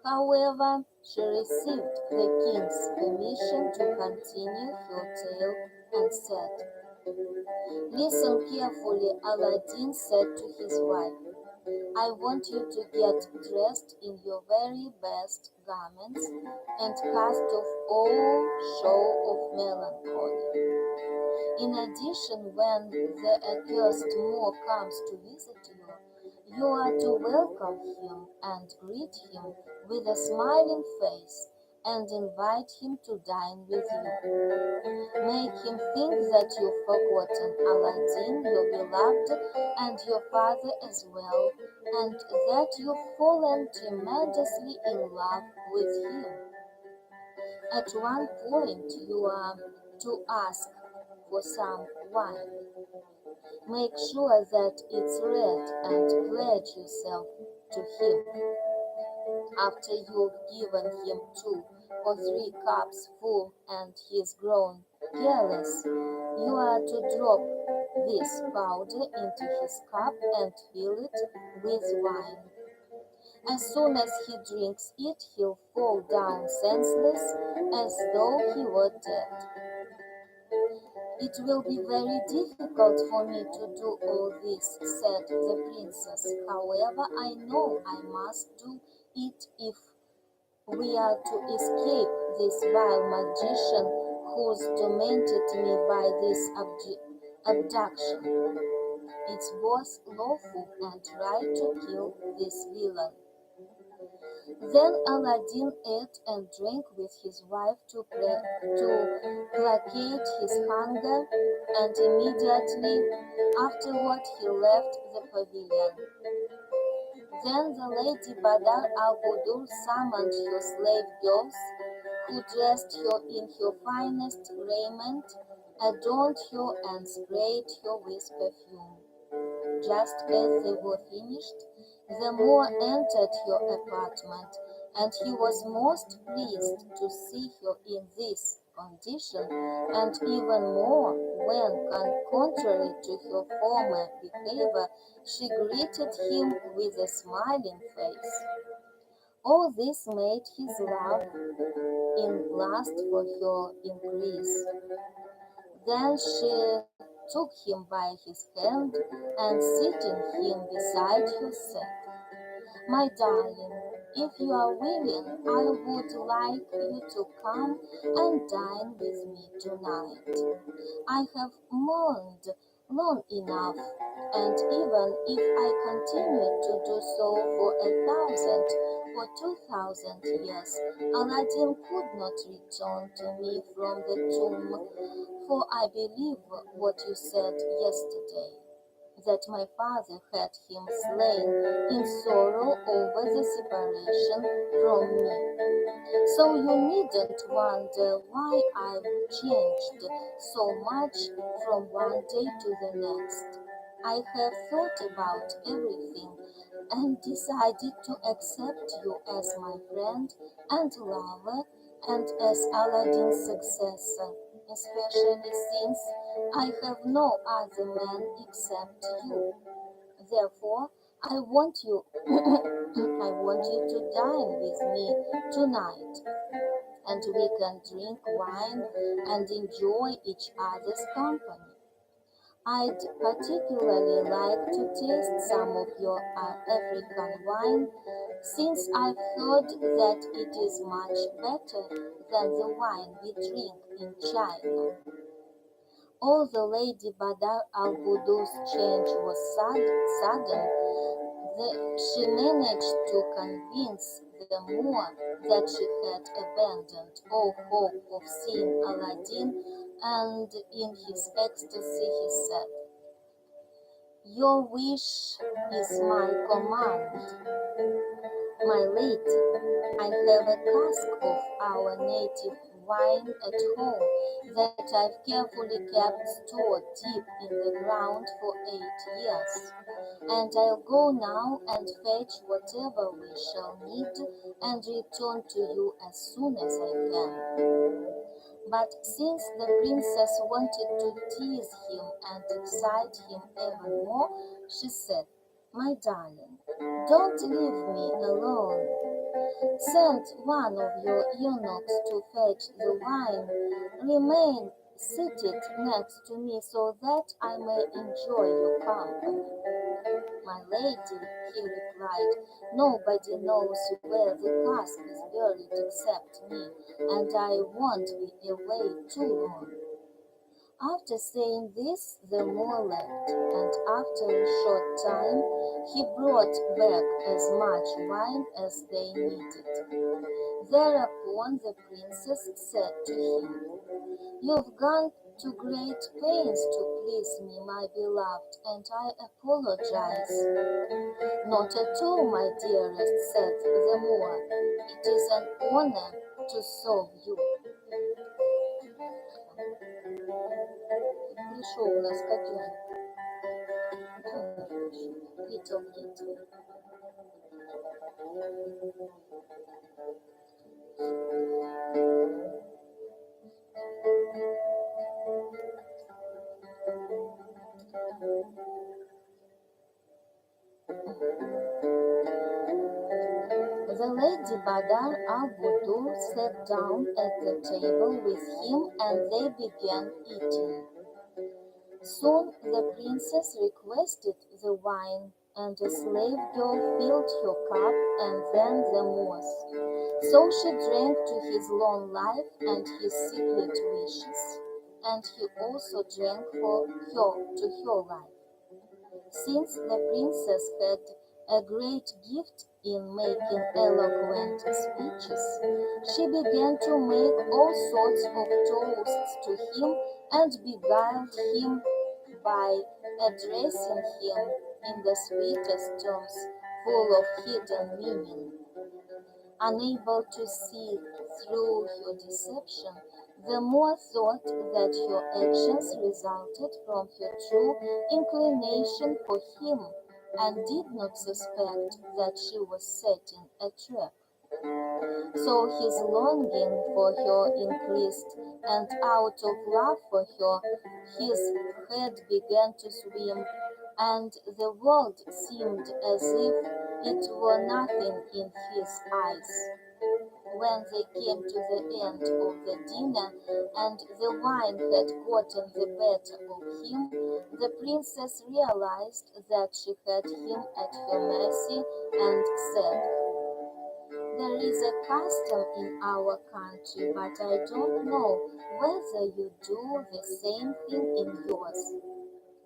however, she received the king's permission to continue her tale and said, "Listen carefully," Aladdin said to his wife. "I want you to get dressed in your very best garments and cast off all show of melancholy. In addition, when the accursed Moor comes to visit you, you are to welcome him and greet him with a smiling face and invite him to dine with you. Make him think that you've forgotten Aladdin, your beloved, and your father as well, and that you've fallen tremendously in love with him. At one point you are to ask for some wine. Make sure that it's red and pledge yourself to him. After you've given him 2 or 3 cups full and he's grown careless, you are to drop this powder into his cup and fill it with wine. As soon as he drinks it, he'll fall down senseless as though he were dead. It will be very difficult for me to do all this," said the princess. "However, I know I must do it if we are to escape this vile magician who's tormented me by this abduction. It's both lawful and right to kill this villain." Then Aladdin ate and drank with his wife to placate his hunger, and immediately afterward he left the pavilion. Then the Lady Badar al-Budur summoned her slave girls, who dressed her in her finest raiment, adorned her, and sprayed her with perfume. Just as they were finished, the Moor entered her apartment, and he was most pleased to see her in this condition, and even more when, contrary to her former behavior, she greeted him with a smiling face. All this made his love in lust for her increase. Then she took him by his hand, and seating him beside her said, "My darling, if you are willing, I would like you to come and dine with me tonight. I have mourned long enough, and even if I continue to do so for 1,000 or 2,000 years, Aladdin could not return to me from the tomb, for I believe what you said yesterday, that my father had him slain in sorrow over the separation from me. So you needn't wonder why I've changed so much from one day to the next. I have thought about everything and decided to accept you as my friend and lover and as Aladdin's successor, especially since I have no other man except you. Therefore, I want you I want you to dine with me tonight, and we can drink wine and enjoy each other's company. I'd particularly like to taste some of your African wine, since I've heard that it is much better than the wine we drink in China." Although Lady Badr al-Budur's change was sudden, she managed to convince the Moor that she had abandoned all hope of seeing Aladdin, and in his ecstasy he said, "Your wish is my command. My lady, I have a cask of our native wine at home that I've carefully kept stored deep in the ground for 8 years, and I'll go now and fetch whatever we shall need and return to you as soon as I can." But since the princess wanted to tease him and excite him even more, she said, "My darling, don't leave me alone. Send one of your eunuchs to fetch the wine. Remain seated next to me so that I may enjoy your company." "My lady," he replied, "nobody knows where the cask is buried except me, and I won't be away too long." After saying this, the Moor left, and after a short time he brought back as much wine as they needed. Thereupon the princess said to him, "You've gone to great pains to please me, my beloved, and I apologize." "Not at all, my dearest," said the Moor. "It is an honor to serve you." Пришел у нас котенок. Little kitten. The Lady Badr al-Budur sat down at the table with him, and they began eating. Soon the princess requested the wine, and a slave girl filled her cup, and then the Moor's. So she drank to his long life and his secret wishes, and he also drank for her to her life. Since the princess had a great gift in making eloquent speeches, she began to make all sorts of toasts to him and beguiled him by addressing him in the sweetest terms, full of hidden meaning. Unable to see through her deception, the Moor thought that her actions resulted from her true inclination for him, and did not suspect that she was setting a trap. So his longing for her increased, and out of love for her, his head began to swim, and the world seemed as if it were nothing in his eyes. When they came to the end of the dinner, and the wine had gotten the better of him, the princess realized that she had him at her mercy and said, "There is a custom in our country, but I don't know whether you do the same thing in yours."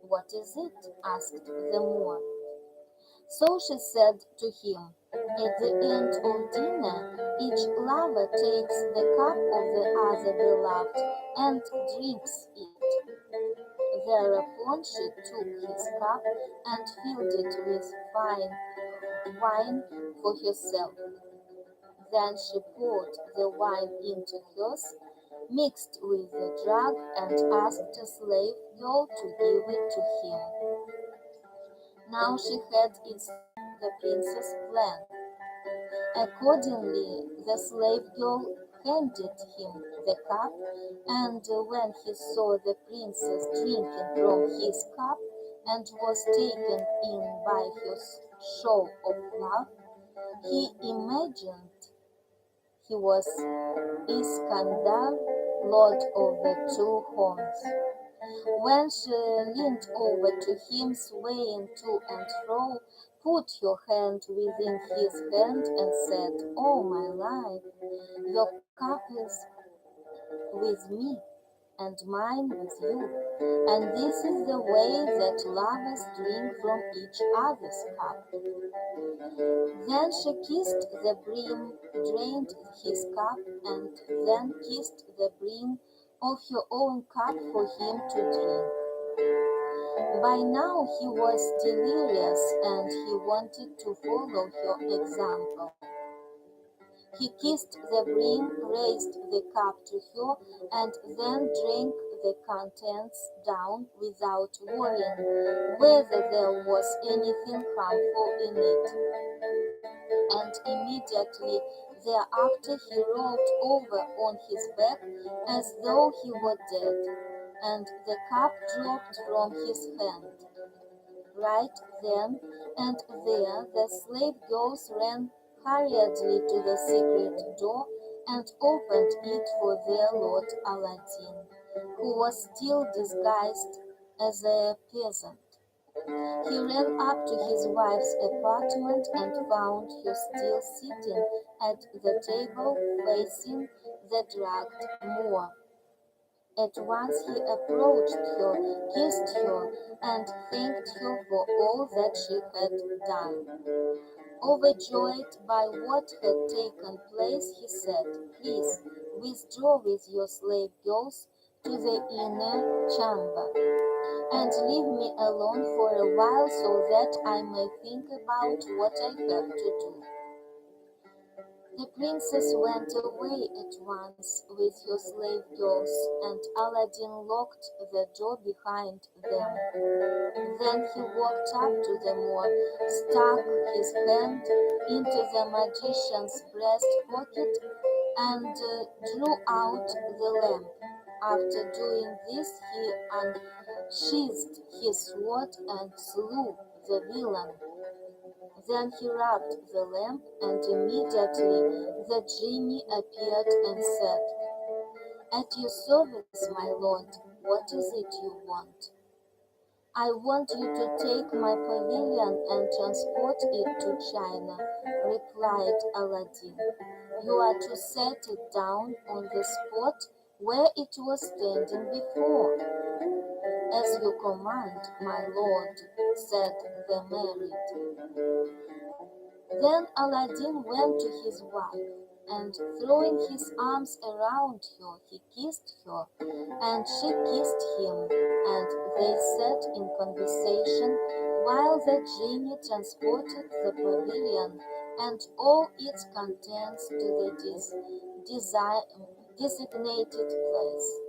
"What is it?" asked the Moor. So she said to him, "At the end of dinner, each lover takes the cup of the other beloved and drinks it." Thereupon she took his cup and filled it with fine wine for herself. Then she poured the wine into hers, mixed with the drug, and asked a slave girl to give it to him. Now she had it the princess' plan. Accordingly, the slave girl handed him the cup, and when he saw the princess drinking from his cup and was taken in by her show of love, he imagined he was Iskandar, lord of the two horns. When she leaned over to him, swaying to and fro, put her hand within his hand and said, "Oh, my life, your cup is with me, and mine with you, and this is the way that lovers drink from each other's cup." Then she kissed the brim, drained his cup, and then kissed the brim of her own cup for him to drink. By now he was delirious, and he wanted to follow her example. He kissed the brim, raised the cup to her, and then drank the contents down without worrying whether there was anything harmful in it. And immediately thereafter he rolled over on his back as though he were dead, and the cup dropped from his hand. Right then and there the slave girls ran hurriedly to the secret door and opened it for their lord Aladdin, who was still disguised as a peasant. He ran up to his wife's apartment and found her still sitting at the table facing the drugged Moor. At once he approached her, kissed her, and thanked her for all that she had done. Overjoyed by what had taken place, he said, "Please withdraw with your slave girls to the inner chamber, and leave me alone for a while so that I may think about what I have to do." The princess went away at once with her slave girls, and Aladdin locked the door behind them. Then he walked up to the Moor, stuck his hand into the magician's breast pocket, and drew out the lamp. After doing this, he unsheathed his sword and slew the villain. Then he rubbed the lamp, and immediately the genie appeared and said, "At your service, my lord. What is it you want?" "I want you to take my pavilion and transport it to China," replied Aladdin. "You are to set it down on the spot where it was standing before." "As you command, my lord," said the married. Then Aladdin went to his wife, and throwing his arms around her, he kissed her, and she kissed him, and they sat in conversation while the genie transported the pavilion and all its contents to the designated place.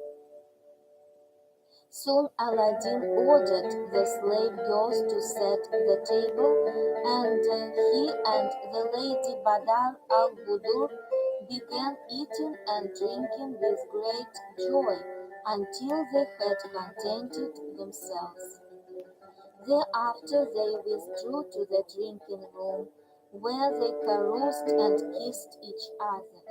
Soon Aladdin ordered the slave girls to set the table, and he and the lady Badar al-Budur began eating and drinking with great joy until they had contented themselves. Thereafter they withdrew to the drinking room, where they caroused and kissed each other.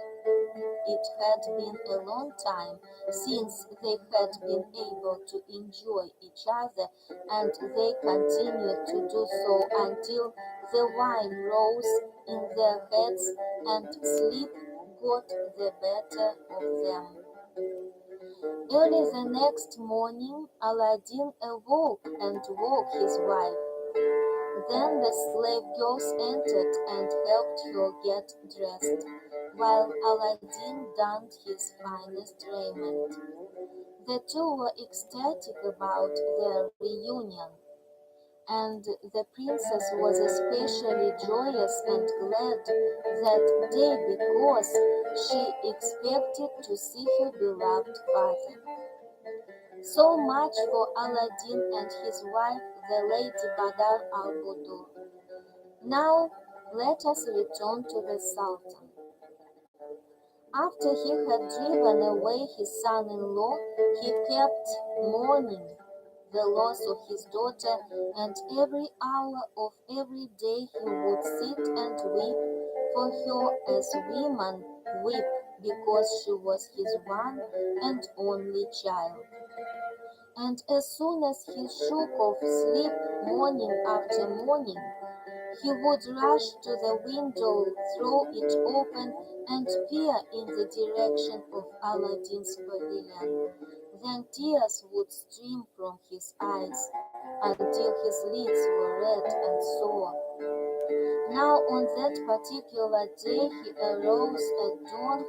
it had been a long time since they had been able to enjoy each other, and they continued to do so until the wine rose in their heads and sleep got the better of them. Early the next morning, Aladdin awoke and woke his wife. Then the slave girls entered and helped her get dressed, while Aladdin donned his finest raiment. The two were ecstatic about their reunion, and the princess was especially joyous and glad that day because she expected to see her beloved father. So much for Aladdin and his wife, the Lady Badar al-Budur. Now let us return to the Sultan. After he had driven away his son-in-law, he kept mourning the loss of his daughter, and every hour of every day he would sit and weep for her as women weep because she was his one and only child. And as soon as he shook off sleep morning after morning, he would rush to the window, throw it open, and peer in the direction of Aladdin's pavilion. Then tears would stream from his eyes until his lids were red and sore. Now on that particular day he arose at dawn,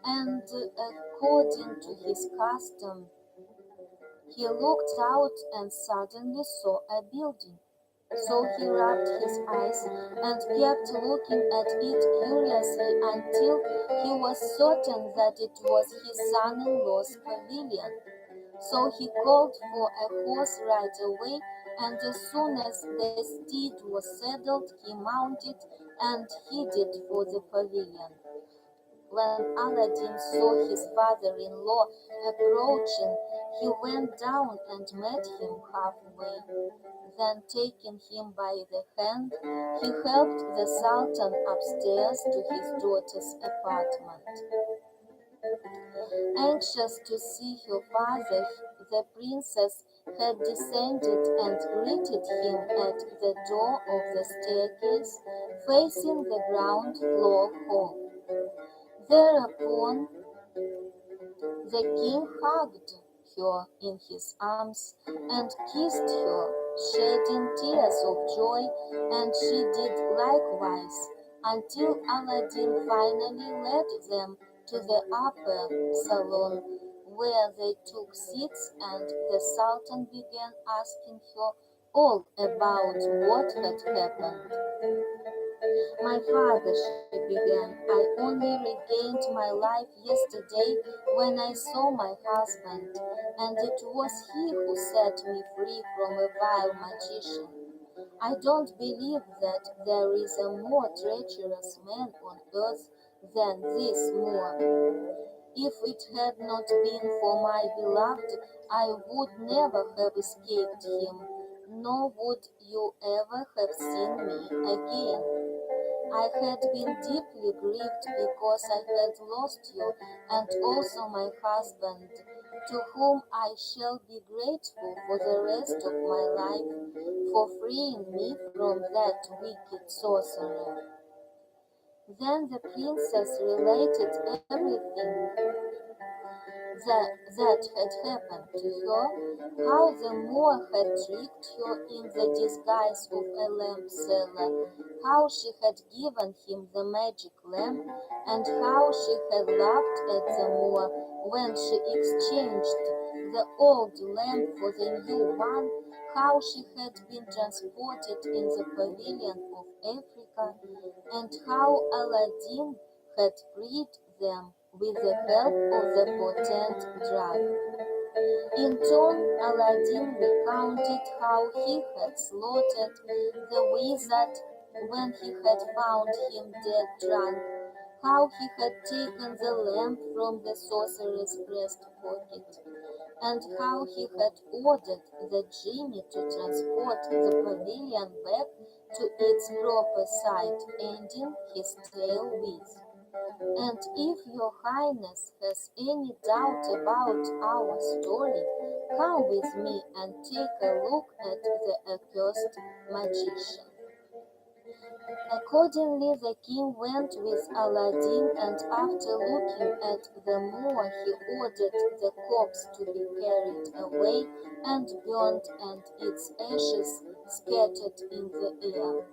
and according to his custom, he looked out and suddenly saw a building. So he rubbed his eyes and kept looking at it curiously until he was certain that it was his son-in-law's pavilion. So he called for a horse right away, and as soon as the steed was saddled, he mounted and headed for the pavilion. When Aladdin saw his father-in-law approaching, he went down and met him halfway. Then, taking him by the hand, he helped the Sultan upstairs to his daughter's apartment. Anxious to see her father, the princess had descended and greeted him at the door of the staircase facing the ground floor hall. Thereupon the king hugged her in his arms and kissed her, shedding tears of joy, and she did likewise, until Aladdin finally led them to the upper salon, where they took seats, and the Sultan began asking her all about what had happened. My father, she began, I only regained my life yesterday when I saw my husband, and it was he who set me free from a vile magician. I don't believe that there is a more treacherous man on earth than this Moor. If it had not been for my beloved, I would never have escaped him, nor would you ever have seen me again. I had been deeply grieved because I had lost you and also my husband, to whom I shall be grateful for the rest of my life for freeing me from that wicked sorcerer. Then the princess related everything that had happened to her, how the Moor had tricked her in the disguise of a lamp seller, how she had given him the magic lamp, and how she had laughed at the Moor when she exchanged the old lamp for the new one, how she had been transported in the pavilion of Africa, and how Aladdin had freed them with the help of the potent drug. In turn, Aladdin recounted how he had slaughtered the wizard when he had found him dead drunk, how he had taken the lamp from the sorcerer's breast pocket, and how he had ordered the genie to transport the pavilion back to its proper site, ending his tale with, And if your highness has any doubt about our story, come with me and take a look at the accursed magician. Accordingly, the king went with Aladdin, and after looking at the Moor, he ordered the corpse to be carried away and burned, and its ashes scattered in the air.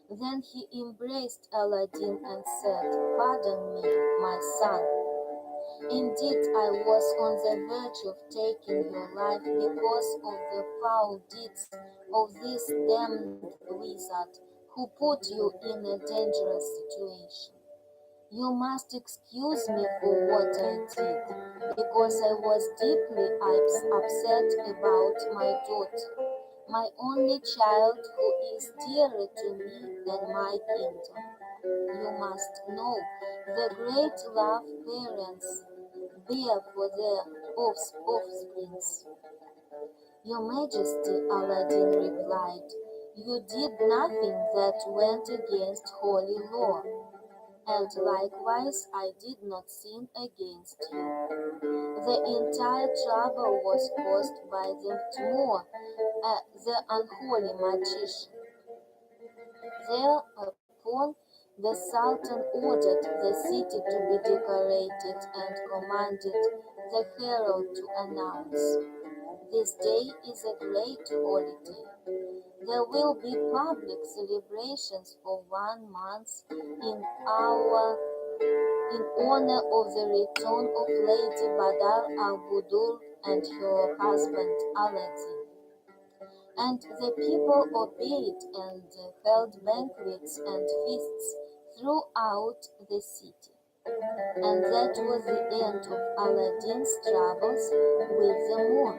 Then he embraced Aladdin and said, "Pardon me, my son. Indeed, I was on the verge of taking your life because of the foul deeds of this damned wizard who put you in a dangerous situation. You must excuse me for what I did, because I was deeply upset about my daughter, my only child who is dearer to me than my kingdom. You must know the great love parents bear for their offsprings." "Your Majesty," Aladdin replied, "you did nothing that went against holy law, and likewise I did not sin against you. The entire trouble was caused by the Timur, the unholy magician." Thereupon the Sultan ordered the city to be decorated and commanded the herald to announce, "This day is a great holiday. There will be public celebrations for 1 month in honor of the return of Lady Badr al-Budur and her husband Aladdin." And the people obeyed and held banquets and feasts throughout the city. And that was the end of Aladdin's travels with the Moor.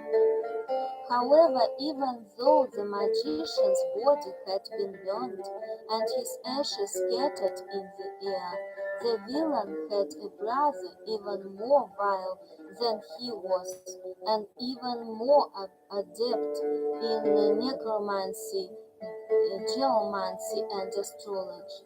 However, even though the magician's body had been burned and his ashes scattered in the air, the villain had a brother even more vile than he was, and even more adept in necromancy, geomancy, and astrology.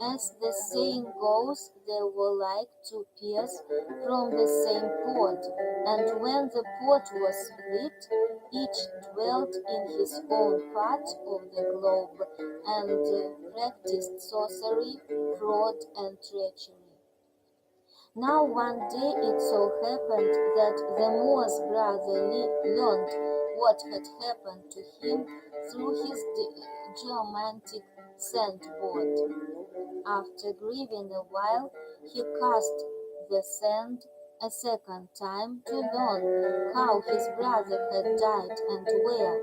As the saying goes, they were like two peas from the same pod, and when the pot was lit, each dwelt in his own part of the globe and practiced sorcery, fraud, and treachery. Now one day it so happened that the Moor's brother learned what had happened to him through his geomantic sandboard. After grieving a while, he cast the sand a second time to learn how his brother had died and where.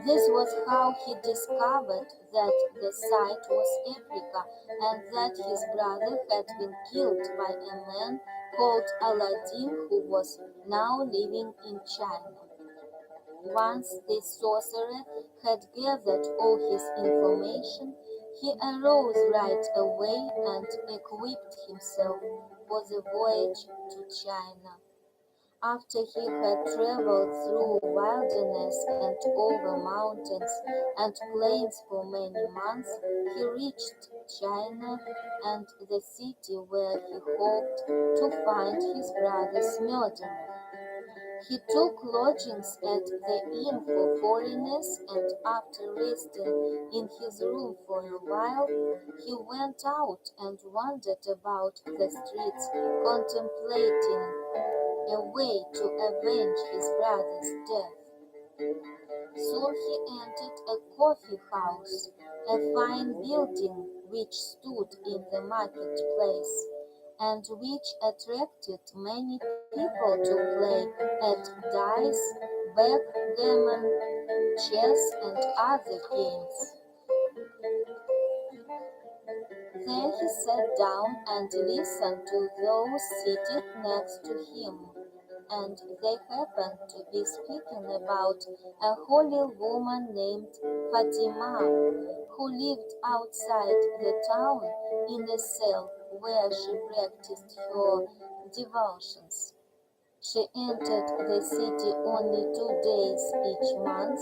This was how he discovered that the site was Africa, and that his brother had been killed by a man called Aladdin, who was now living in China. Once the sorcerer had gathered all his information, he arose right away and equipped himself for the voyage to China. After he had traveled through wilderness and over mountains and plains for many months, he reached China and the city where he hoped to find his brother's murderer. He took lodgings at the inn for foreigners, and after resting in his room for a while, he went out and wandered about the streets, contemplating a way to avenge his brother's death. Soon he entered a coffee house, a fine building which stood in the marketplace, and which attracted many people to play at dice, backgammon, chess, and other games. There he sat down and listened to those seated next to him, and they happened to be speaking about a holy woman named Fatima, who lived outside the town in a cell where she practiced her devotions. She entered the city only 2 days each month,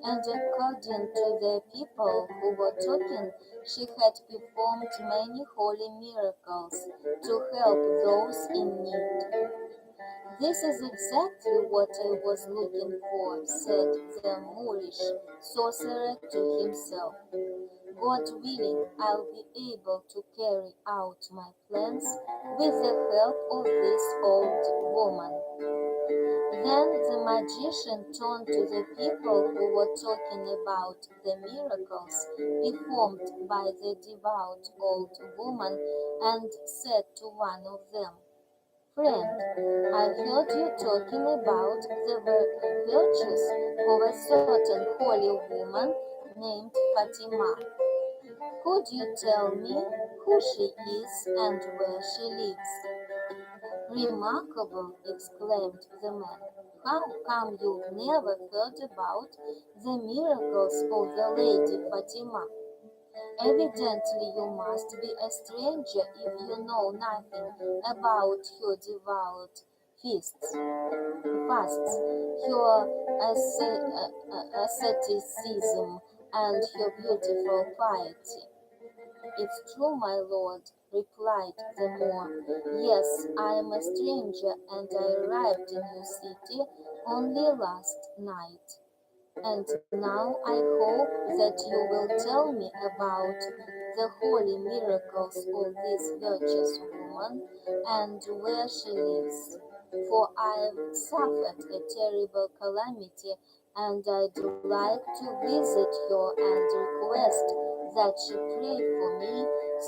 and according to the people who were talking, she had performed many holy miracles to help those in need. "This is exactly what I was looking for," said the Moorish sorcerer to himself. "God willing, I'll be able to carry out my plans with the help of this old woman." Then the magician turned to the people who were talking about the miracles performed by the devout old woman and said to one of them, "Friend, I heard you talking about the virtues of a certain holy woman named Fatima. Could you tell me who she is and where she lives?" "Remarkable!" exclaimed the man. "How come you've never heard about the miracles of the Lady Fatima? Evidently you must be a stranger if you know nothing about her devout fasts, her asceticism, and her beautiful piety." "It's true, my lord," replied the Moor. "Yes, I am a stranger, and I arrived in your city only last night. And now I hope that you will tell me about the holy miracles of this virtuous woman and where she lives. For I've suffered a terrible calamity, and I'd like to visit her and request that she pray for me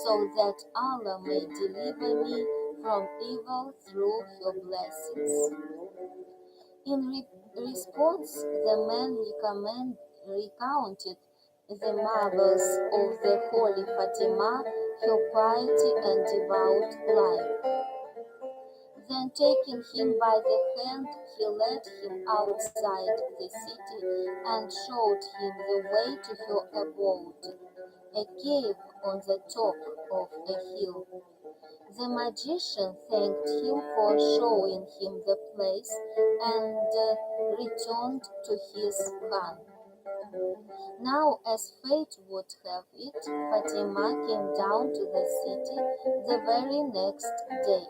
so that Allah may deliver me from evil through her blessings." In response, the man recounted the marvels of the holy Fatima, her piety and devout life. Then, taking him by the hand, he led him outside the city and showed him the way to her abode, a cave on the top of a hill. The magician thanked him for showing him the place and returned to his khan. Now, as fate would have it, Fatima came down to the city the very next day,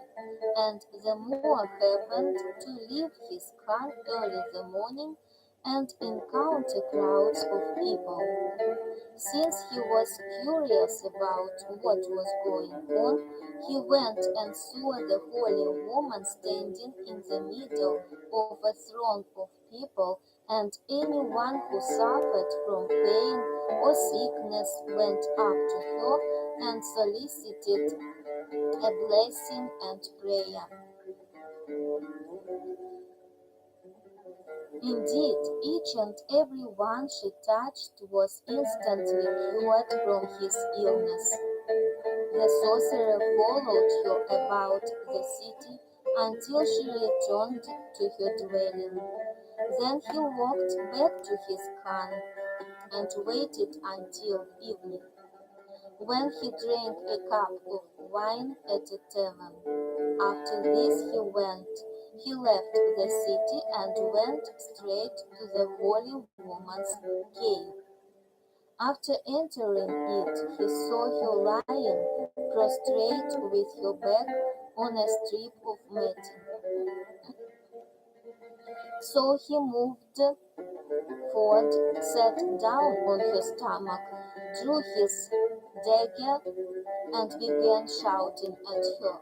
and the Moor happened to leave his khan early the morning and encounter crowds of people. Since he was curious about what was going on, he went and saw the holy woman standing in the middle of a throng of people, and anyone who suffered from pain or sickness went up to her and solicited a blessing and prayer. Indeed, each and every one she touched was instantly cured from his illness. The sorcerer followed her about the city until she returned to her dwelling. Then he walked back to his khan and waited until evening, when he drank a cup of wine at a tavern. After this he left the city and went straight to the holy woman's cave. After entering it, he saw her lying prostrate with her back on a strip of matting. So he moved forward, sat down on her stomach, drew his dagger, and began shouting at her.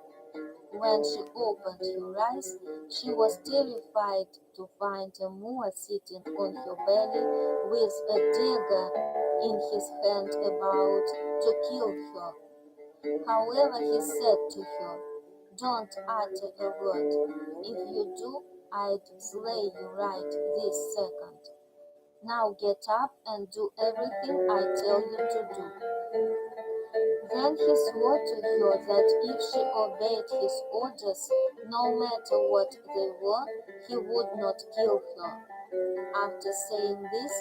When she opened her eyes, she was terrified to find a Moor sitting on her belly with a dagger in his hand about to kill her. However, he said to her, "Don't utter a word. If you do, I'd slay you right this second. Now get up and do everything I tell you to do." Then he swore to her that if she obeyed his orders, no matter what they were, he would not kill her. After saying this,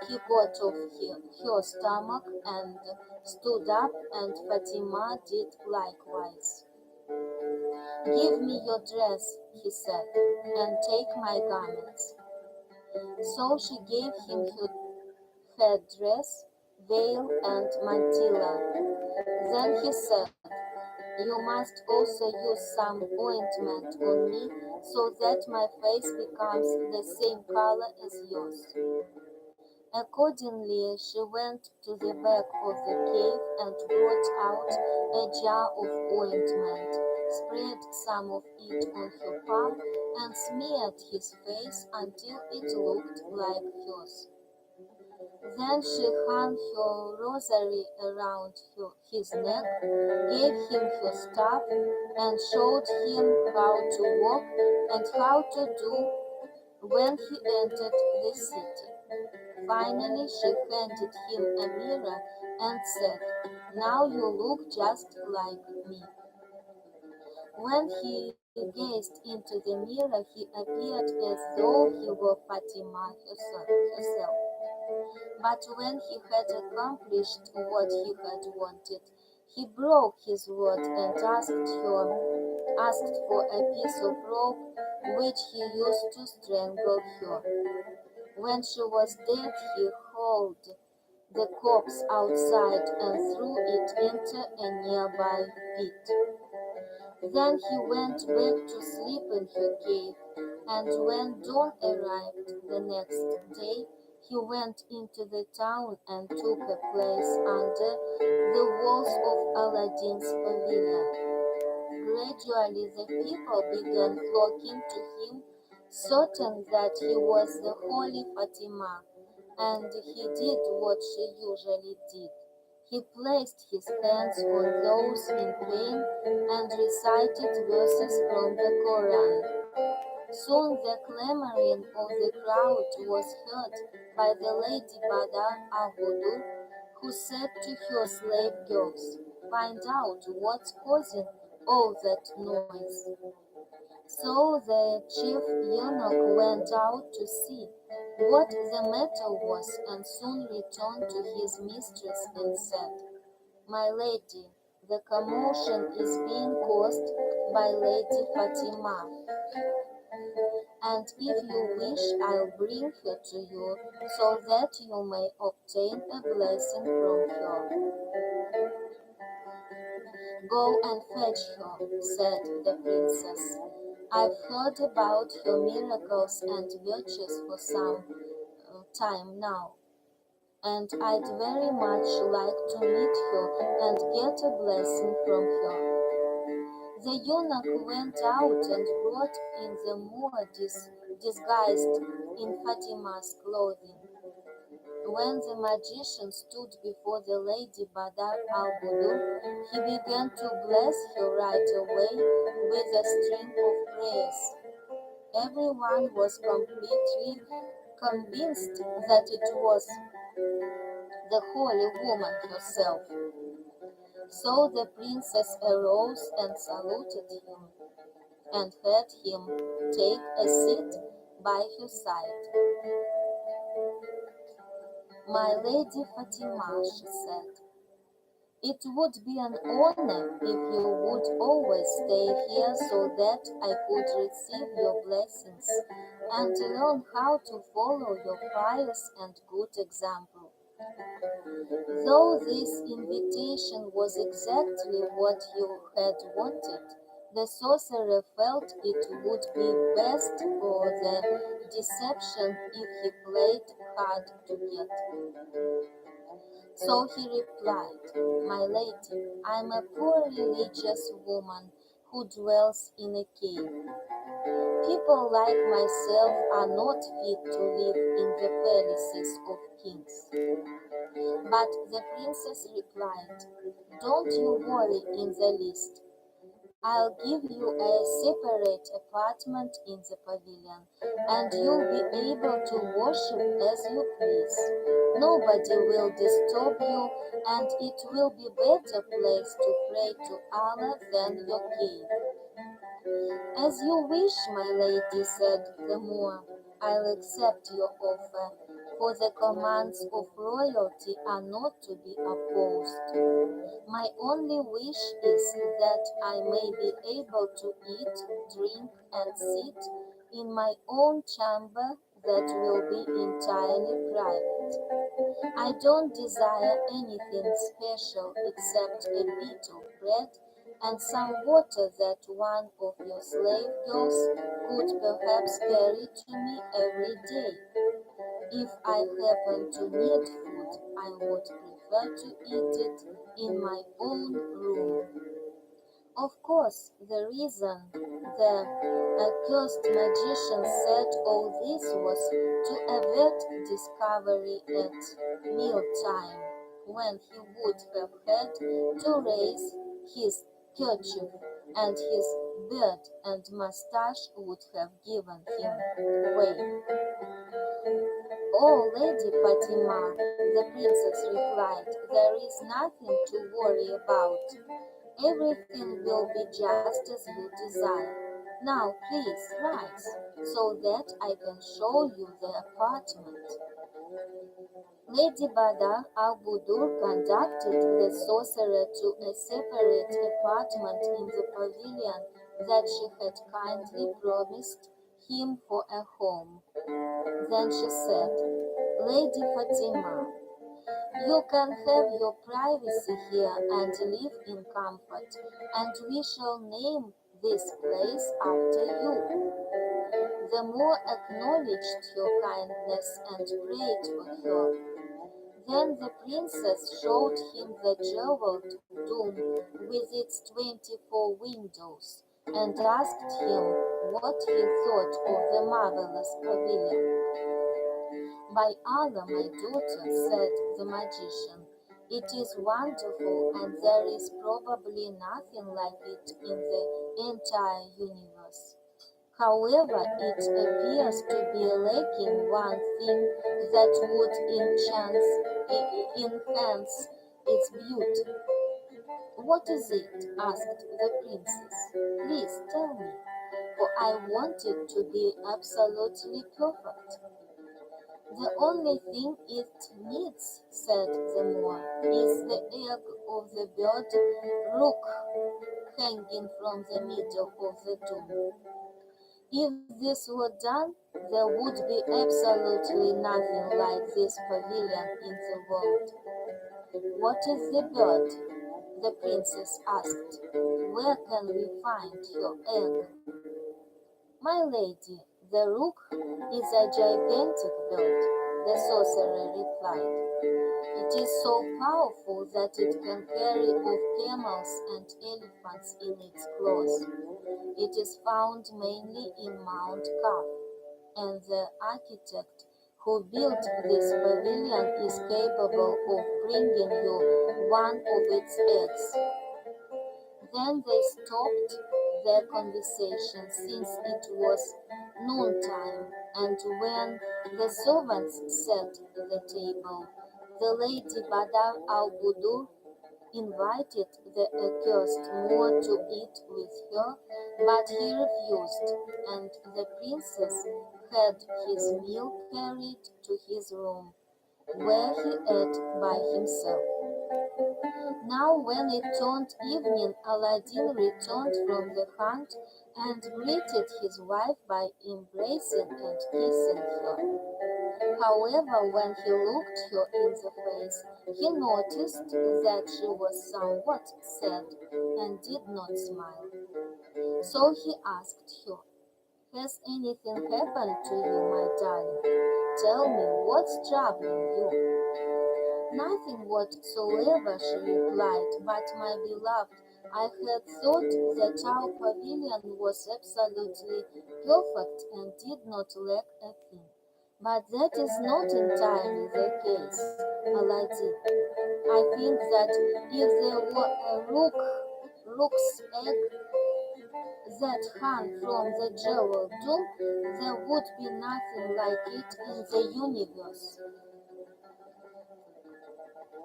he got off her stomach and stood up, and Fatima did likewise. "Give me your dress," he said, "and take my garments." So she gave him headdress, veil, and mantilla. Then he said, "You must also use some ointment on me so that my face becomes the same color as yours." Accordingly, she went to the back of the cave and brought out a jar of ointment, spread some of it on her palm, and smeared his face until it looked like hers. Then she hung her rosary around his neck, gave him her staff, and showed him how to walk and how to do when he entered the city. Finally, she handed him a mirror and said, "Now you look just like me." When he gazed into the mirror, he appeared as though he were Fatima herself. But when he had accomplished what he had wanted, he broke his word and asked for a piece of rope which he used to strangle her. When she was dead, he hauled the corpse outside and threw it into a nearby pit. Then he went back to sleep in her cave, and when dawn arrived the next day, he went into the town and took a place under the walls of Aladdin's pavilion. Gradually the people began flocking to him, certain that he was the holy Fatima, and he did what she usually did. He placed his hands on those in pain and recited verses from the Koran. Soon the clamoring of the crowd was heard by the Lady Badar al-Hudur, who said to her slave girls, "Find out what's causing all that noise." So the chief eunuch went out to see what the matter was, and soon returned to his mistress and said, "My lady, the commotion is being caused by Lady Fatima, and if you wish I'll bring her to you so that you may obtain a blessing from her." "Go and fetch her," said the princess. "I've heard about her miracles and virtues for some time now, and I'd very much like to meet her and get a blessing from her." The eunuch went out and brought in the Moor disguised in Fatima's clothing. When the magician stood before the Lady Badar al-Budur, he began to bless her right away with a string of prayers. Everyone was completely convinced that it was the holy woman herself. So the princess arose and saluted him, and had him take a seat by her side. "My Lady Fatima," she said, "it would be an honor if you would always stay here so that I could receive your blessings and learn how to follow your pious and good example." Though this invitation was exactly what he had wanted, the sorcerer felt it would be best for the deception if he played hard to get. So he replied, "My lady, I'm a poor religious woman who dwells in a cave. People like myself are not fit to live in the palaces of kings." But the princess replied, "Don't you worry in the least. I'll give you a separate apartment in the pavilion, and you'll be able to worship as you please. Nobody will disturb you, and it will be a better place to pray to Allah than your cave." "As you wish, my lady," said the Moor. "I'll accept your offer, for the commands of royalty are not to be opposed. My only wish is that I may be able to eat, drink, and sit in my own chamber that will be entirely private." I don't desire anything special except a bit of bread and some water that one of your slave girls could perhaps carry to me every day. If I happen to need food, I would prefer to eat it in my own room. Of course, the reason the accursed magician said all this was to avert discovery at mealtime, when he would have had to raise his kerchief, and his beard and mustache would have given him away. "Oh, Lady Fatima," the princess replied, "there is nothing to worry about. Everything will be just as you desire. Now please rise, so that I can show you the apartment." Lady Badr al-Budur conducted the sorcerer to a separate apartment in the pavilion that she had kindly promised him for a home. Then she said, "Lady Fatima, you can have your privacy here and live in comfort, and we shall name this place after you." The Moor acknowledged her kindness and prayed for her. Then the princess showed him the jeweled dome with its 24 windows, and asked him what he thought of the marvelous pavilion. "By Allah, my daughter," said the magician, "it is wonderful, and there is probably nothing like it in the entire universe. However, it appears to be lacking one thing that would enhance its beauty." "What is it?" asked the princess. "Please tell me, for I want it to be absolutely perfect." "The only thing it needs," said the Moor, "is the egg of the bird rook hanging from the middle of the dome. If this were done, there would be absolutely nothing like this pavilion in the world." "What is the bird?" the princess asked. "Where can we find your egg?" "My lady, the rook is a gigantic bird," the sorcerer replied. "It is so powerful that it can carry off camels and elephants in its claws. It is found mainly in Mount Kaf, and the architect who built this pavilion is capable of bringing you one of its eggs." Then they stopped their conversation, since it was noontime, and when the servants set the table, the Lady Badr al-Budur invited the accursed Moor to eat with her, but he refused, and the princess had his meal carried to his room, where he ate by himself. Now when it turned evening, Aladdin returned from the hunt and greeted his wife by embracing and kissing her. However, when he looked her in the face, he noticed that she was somewhat sad and did not smile. So he asked her, "Has anything happened to you, my darling? Tell me, what's troubling you?" "Nothing whatsoever," she replied, "but, my beloved, I had thought that our pavilion was absolutely perfect and did not lack a thing. But that is not entirely the case, Aladdin. I think that if there were a rook's egg that hung from the jewel dome, there would be nothing like it in the universe."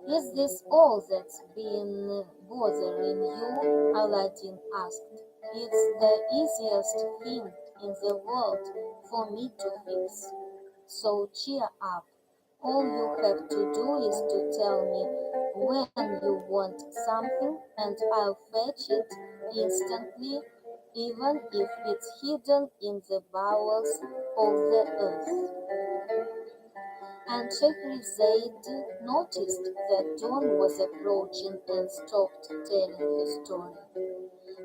"Is this all that's been bothering you?" Aladdin asked. "It's the easiest thing in the world for me to fix. So cheer up. All you have to do is to tell me when you want something, and I'll fetch it instantly, even if it's hidden in the bowels of the earth." And Scheherazade noticed that dawn was approaching and stopped telling her story.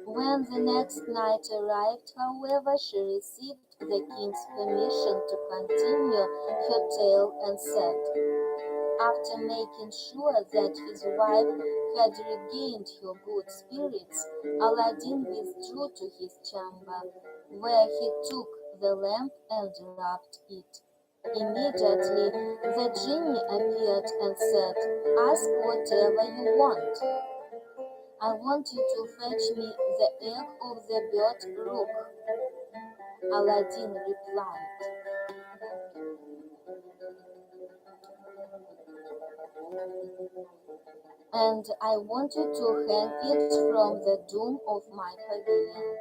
When the next night arrived, however, she received the king's permission to continue her tale and said, after making sure that his wife had regained her good spirits, Aladdin withdrew to his chamber, where he took the lamp and rubbed it. Immediately the genie appeared and said, ask whatever you want. I want you to fetch me the egg of the bird rook. Aladdin replied, and I want you to hang it from the dome of my pavilion.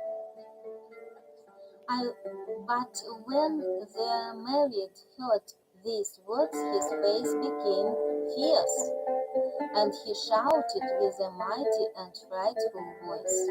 But when the married heard these words, his face became fierce, and he shouted with a mighty and frightful voice,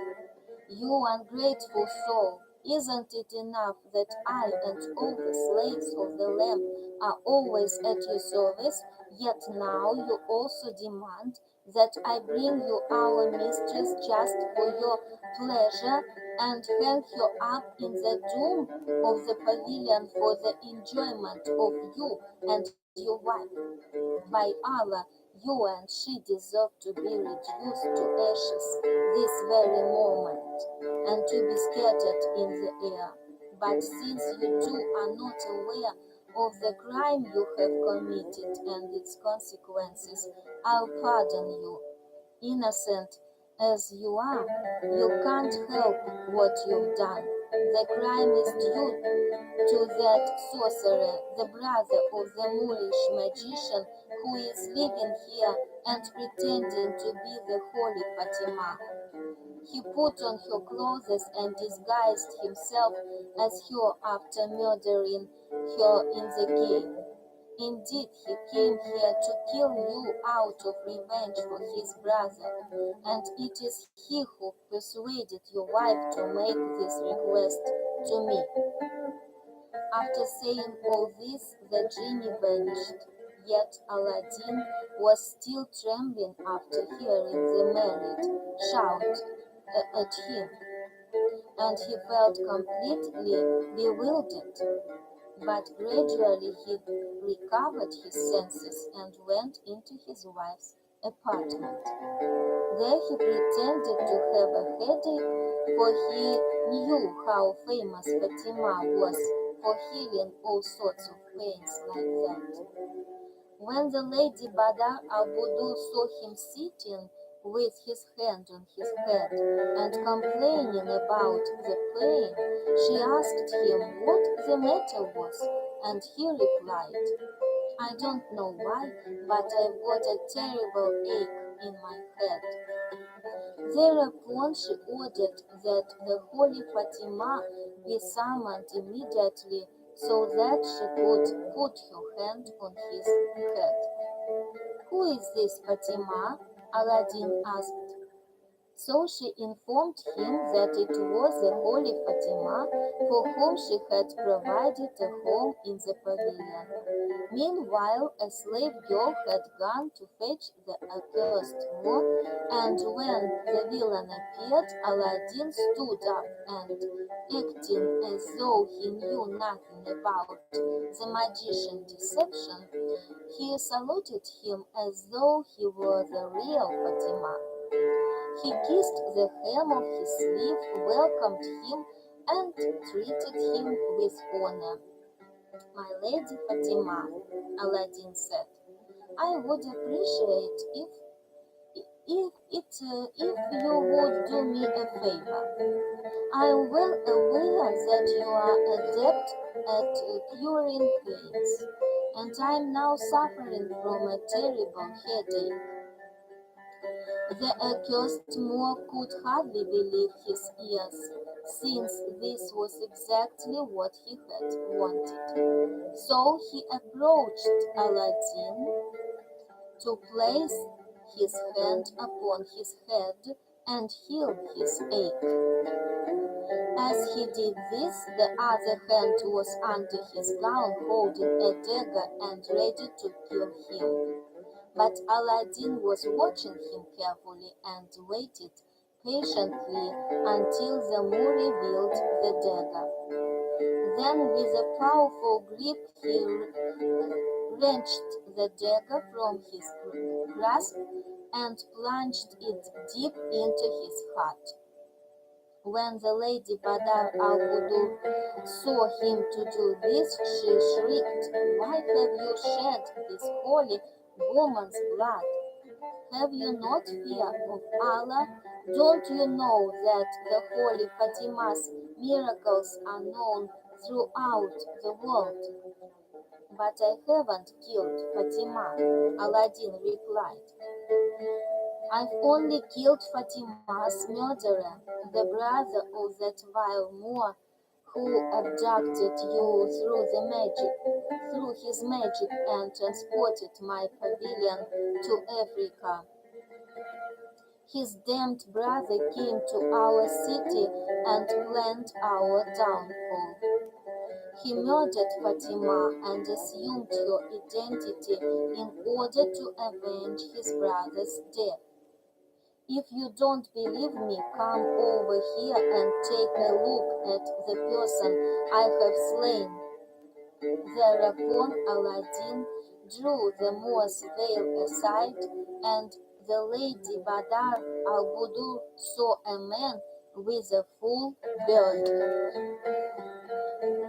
you ungrateful soul, isn't it enough that I and all the slaves of the lamp are always at your service, yet now you also demand that I bring you our mistress just for your pleasure and hang her up in the dome of the pavilion for the enjoyment of you and your wife. By Allah, you and she deserve to be reduced to ashes this very moment, and to be scattered in the air. But since you two are not aware of the crime you have committed and its consequences, I'll pardon you. Innocent as you are, you can't help what you've done. The crime is due to that sorcerer, the brother of the Moorish magician who is living here and pretending to be the holy Fatima. He put on her clothes and disguised himself as her after murdering her in the cave. Indeed, he came here to kill you out of revenge for his brother, and it is he who persuaded your wife to make this request to me. After saying all this, the genie vanished. Yet Aladdin was still trembling after hearing the married shout at him, and he felt completely bewildered. But gradually he recovered his senses and went into his wife's apartment. There he pretended to have a headache, for he knew how famous Fatima was for healing all sorts of pains like that. When the lady Badar al-Budur saw him sitting with his hand on his head and complaining about the pain, she asked him what the matter was, and he replied, I don't know why, but I've got a terrible ache in my head. Thereupon she ordered that the holy Fatima be summoned immediately so that she could put her hand on his head. Who is this Fatima? Aladdin asked. So she informed him that it was the holy Fatima for whom she had provided a home in the pavilion. Meanwhile, a slave girl had gone to fetch the accursed Moor, and when the villain appeared, Aladdin stood up and, acting as though he knew nothing about the magician's deception, he saluted him as though he were the real Fatima. He kissed the hem of his sleeve, welcomed him, and treated him with honor. My lady Fatima, Aladdin said, I would appreciate if you would do me a favor. I am well aware that you are adept at curing pains, and I am now suffering from a terrible headache. The accursed Moor could hardly believe his ears, since this was exactly what he had wanted. So he approached Aladdin to place his hand upon his head and heal his ache. As he did this, the other hand was under his gown holding a dagger and ready to kill him. But Aladdin was watching him carefully and waited patiently until the Moor revealed the dagger. Then, with a powerful grip, he wrenched the dagger from his grasp and plunged it deep into his heart. When the Lady Badar al-Budur saw him to do this, she shrieked, "Why have you shed this holy woman's blood? Have you not fear of Allah? Don't you know that the holy Fatima's miracles are known throughout the world?" "But I haven't killed Fatima," Aladdin replied. "I've only killed Fatima's murderer, the brother of that vile Moor who abducted you through his magic and transported my pavilion to Africa. His damned brother came to our city and planned our downfall. He murdered Fatima and assumed your identity in order to avenge his brother's death. If you don't believe me, come over here and take a look at the person I have slain." Thereupon Aladdin drew the Moor's veil aside, and the Lady Badar al-Budur saw a man with a full beard.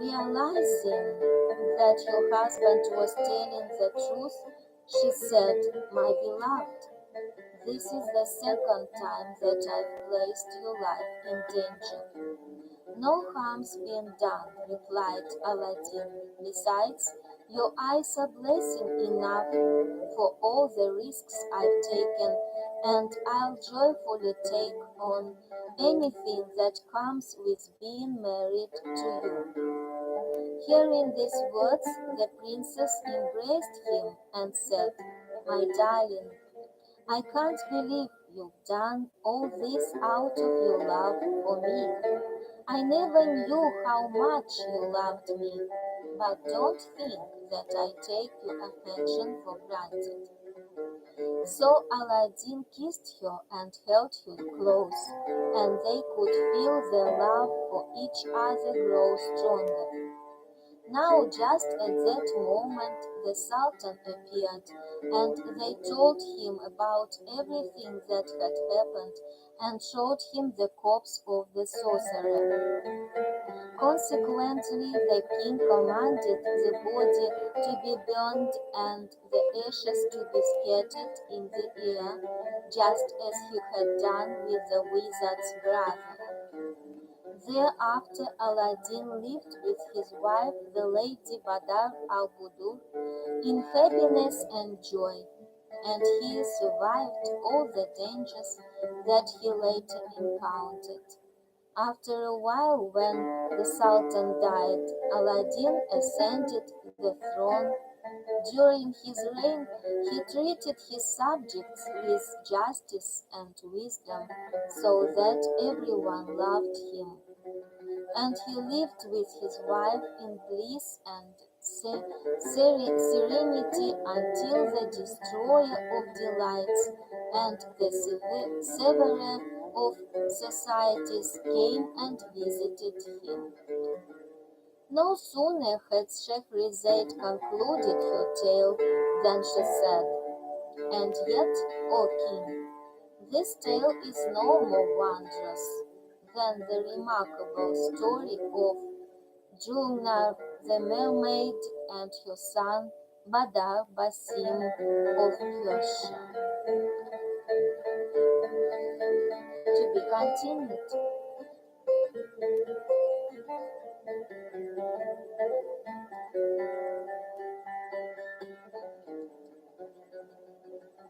Realizing that her husband was telling the truth, she said, "My beloved, this is the second time that I've placed your life in danger." "No harm's been done," replied Aladdin. "Besides, your eyes are blessing enough for all the risks I've taken, and I'll joyfully take on anything that comes with being married to you." Hearing these words, the princess embraced him and said, "My darling, I can't believe you've done all this out of your love for me. I never knew how much you loved me, but don't think that I take your affection for granted." So Aladdin kissed her and held her close, and they could feel their love for each other grow stronger. Now, just at that moment, the Sultan appeared, and they told him about everything that had happened and showed him the corpse of the sorcerer. Consequently, the king commanded the body to be burned and the ashes to be scattered in the air, just as he had done with the wizard's brother. Thereafter, Aladdin lived with his wife, the Lady Badar al-Budur, in happiness and joy, and he survived all the dangers that he later encountered. After a while, when the Sultan died, Aladdin ascended the throne. During his reign, he treated his subjects with justice and wisdom, so that everyone loved him. And he lived with his wife in bliss and serenity until the destroyer of delights and the severer of societies came and visited him. No sooner had Scheherazade concluded her tale than she said, "And yet, O king, this tale is no more wondrous than the remarkable story of Julnar the mermaid and her son Badar Basim of Persia." To be continued.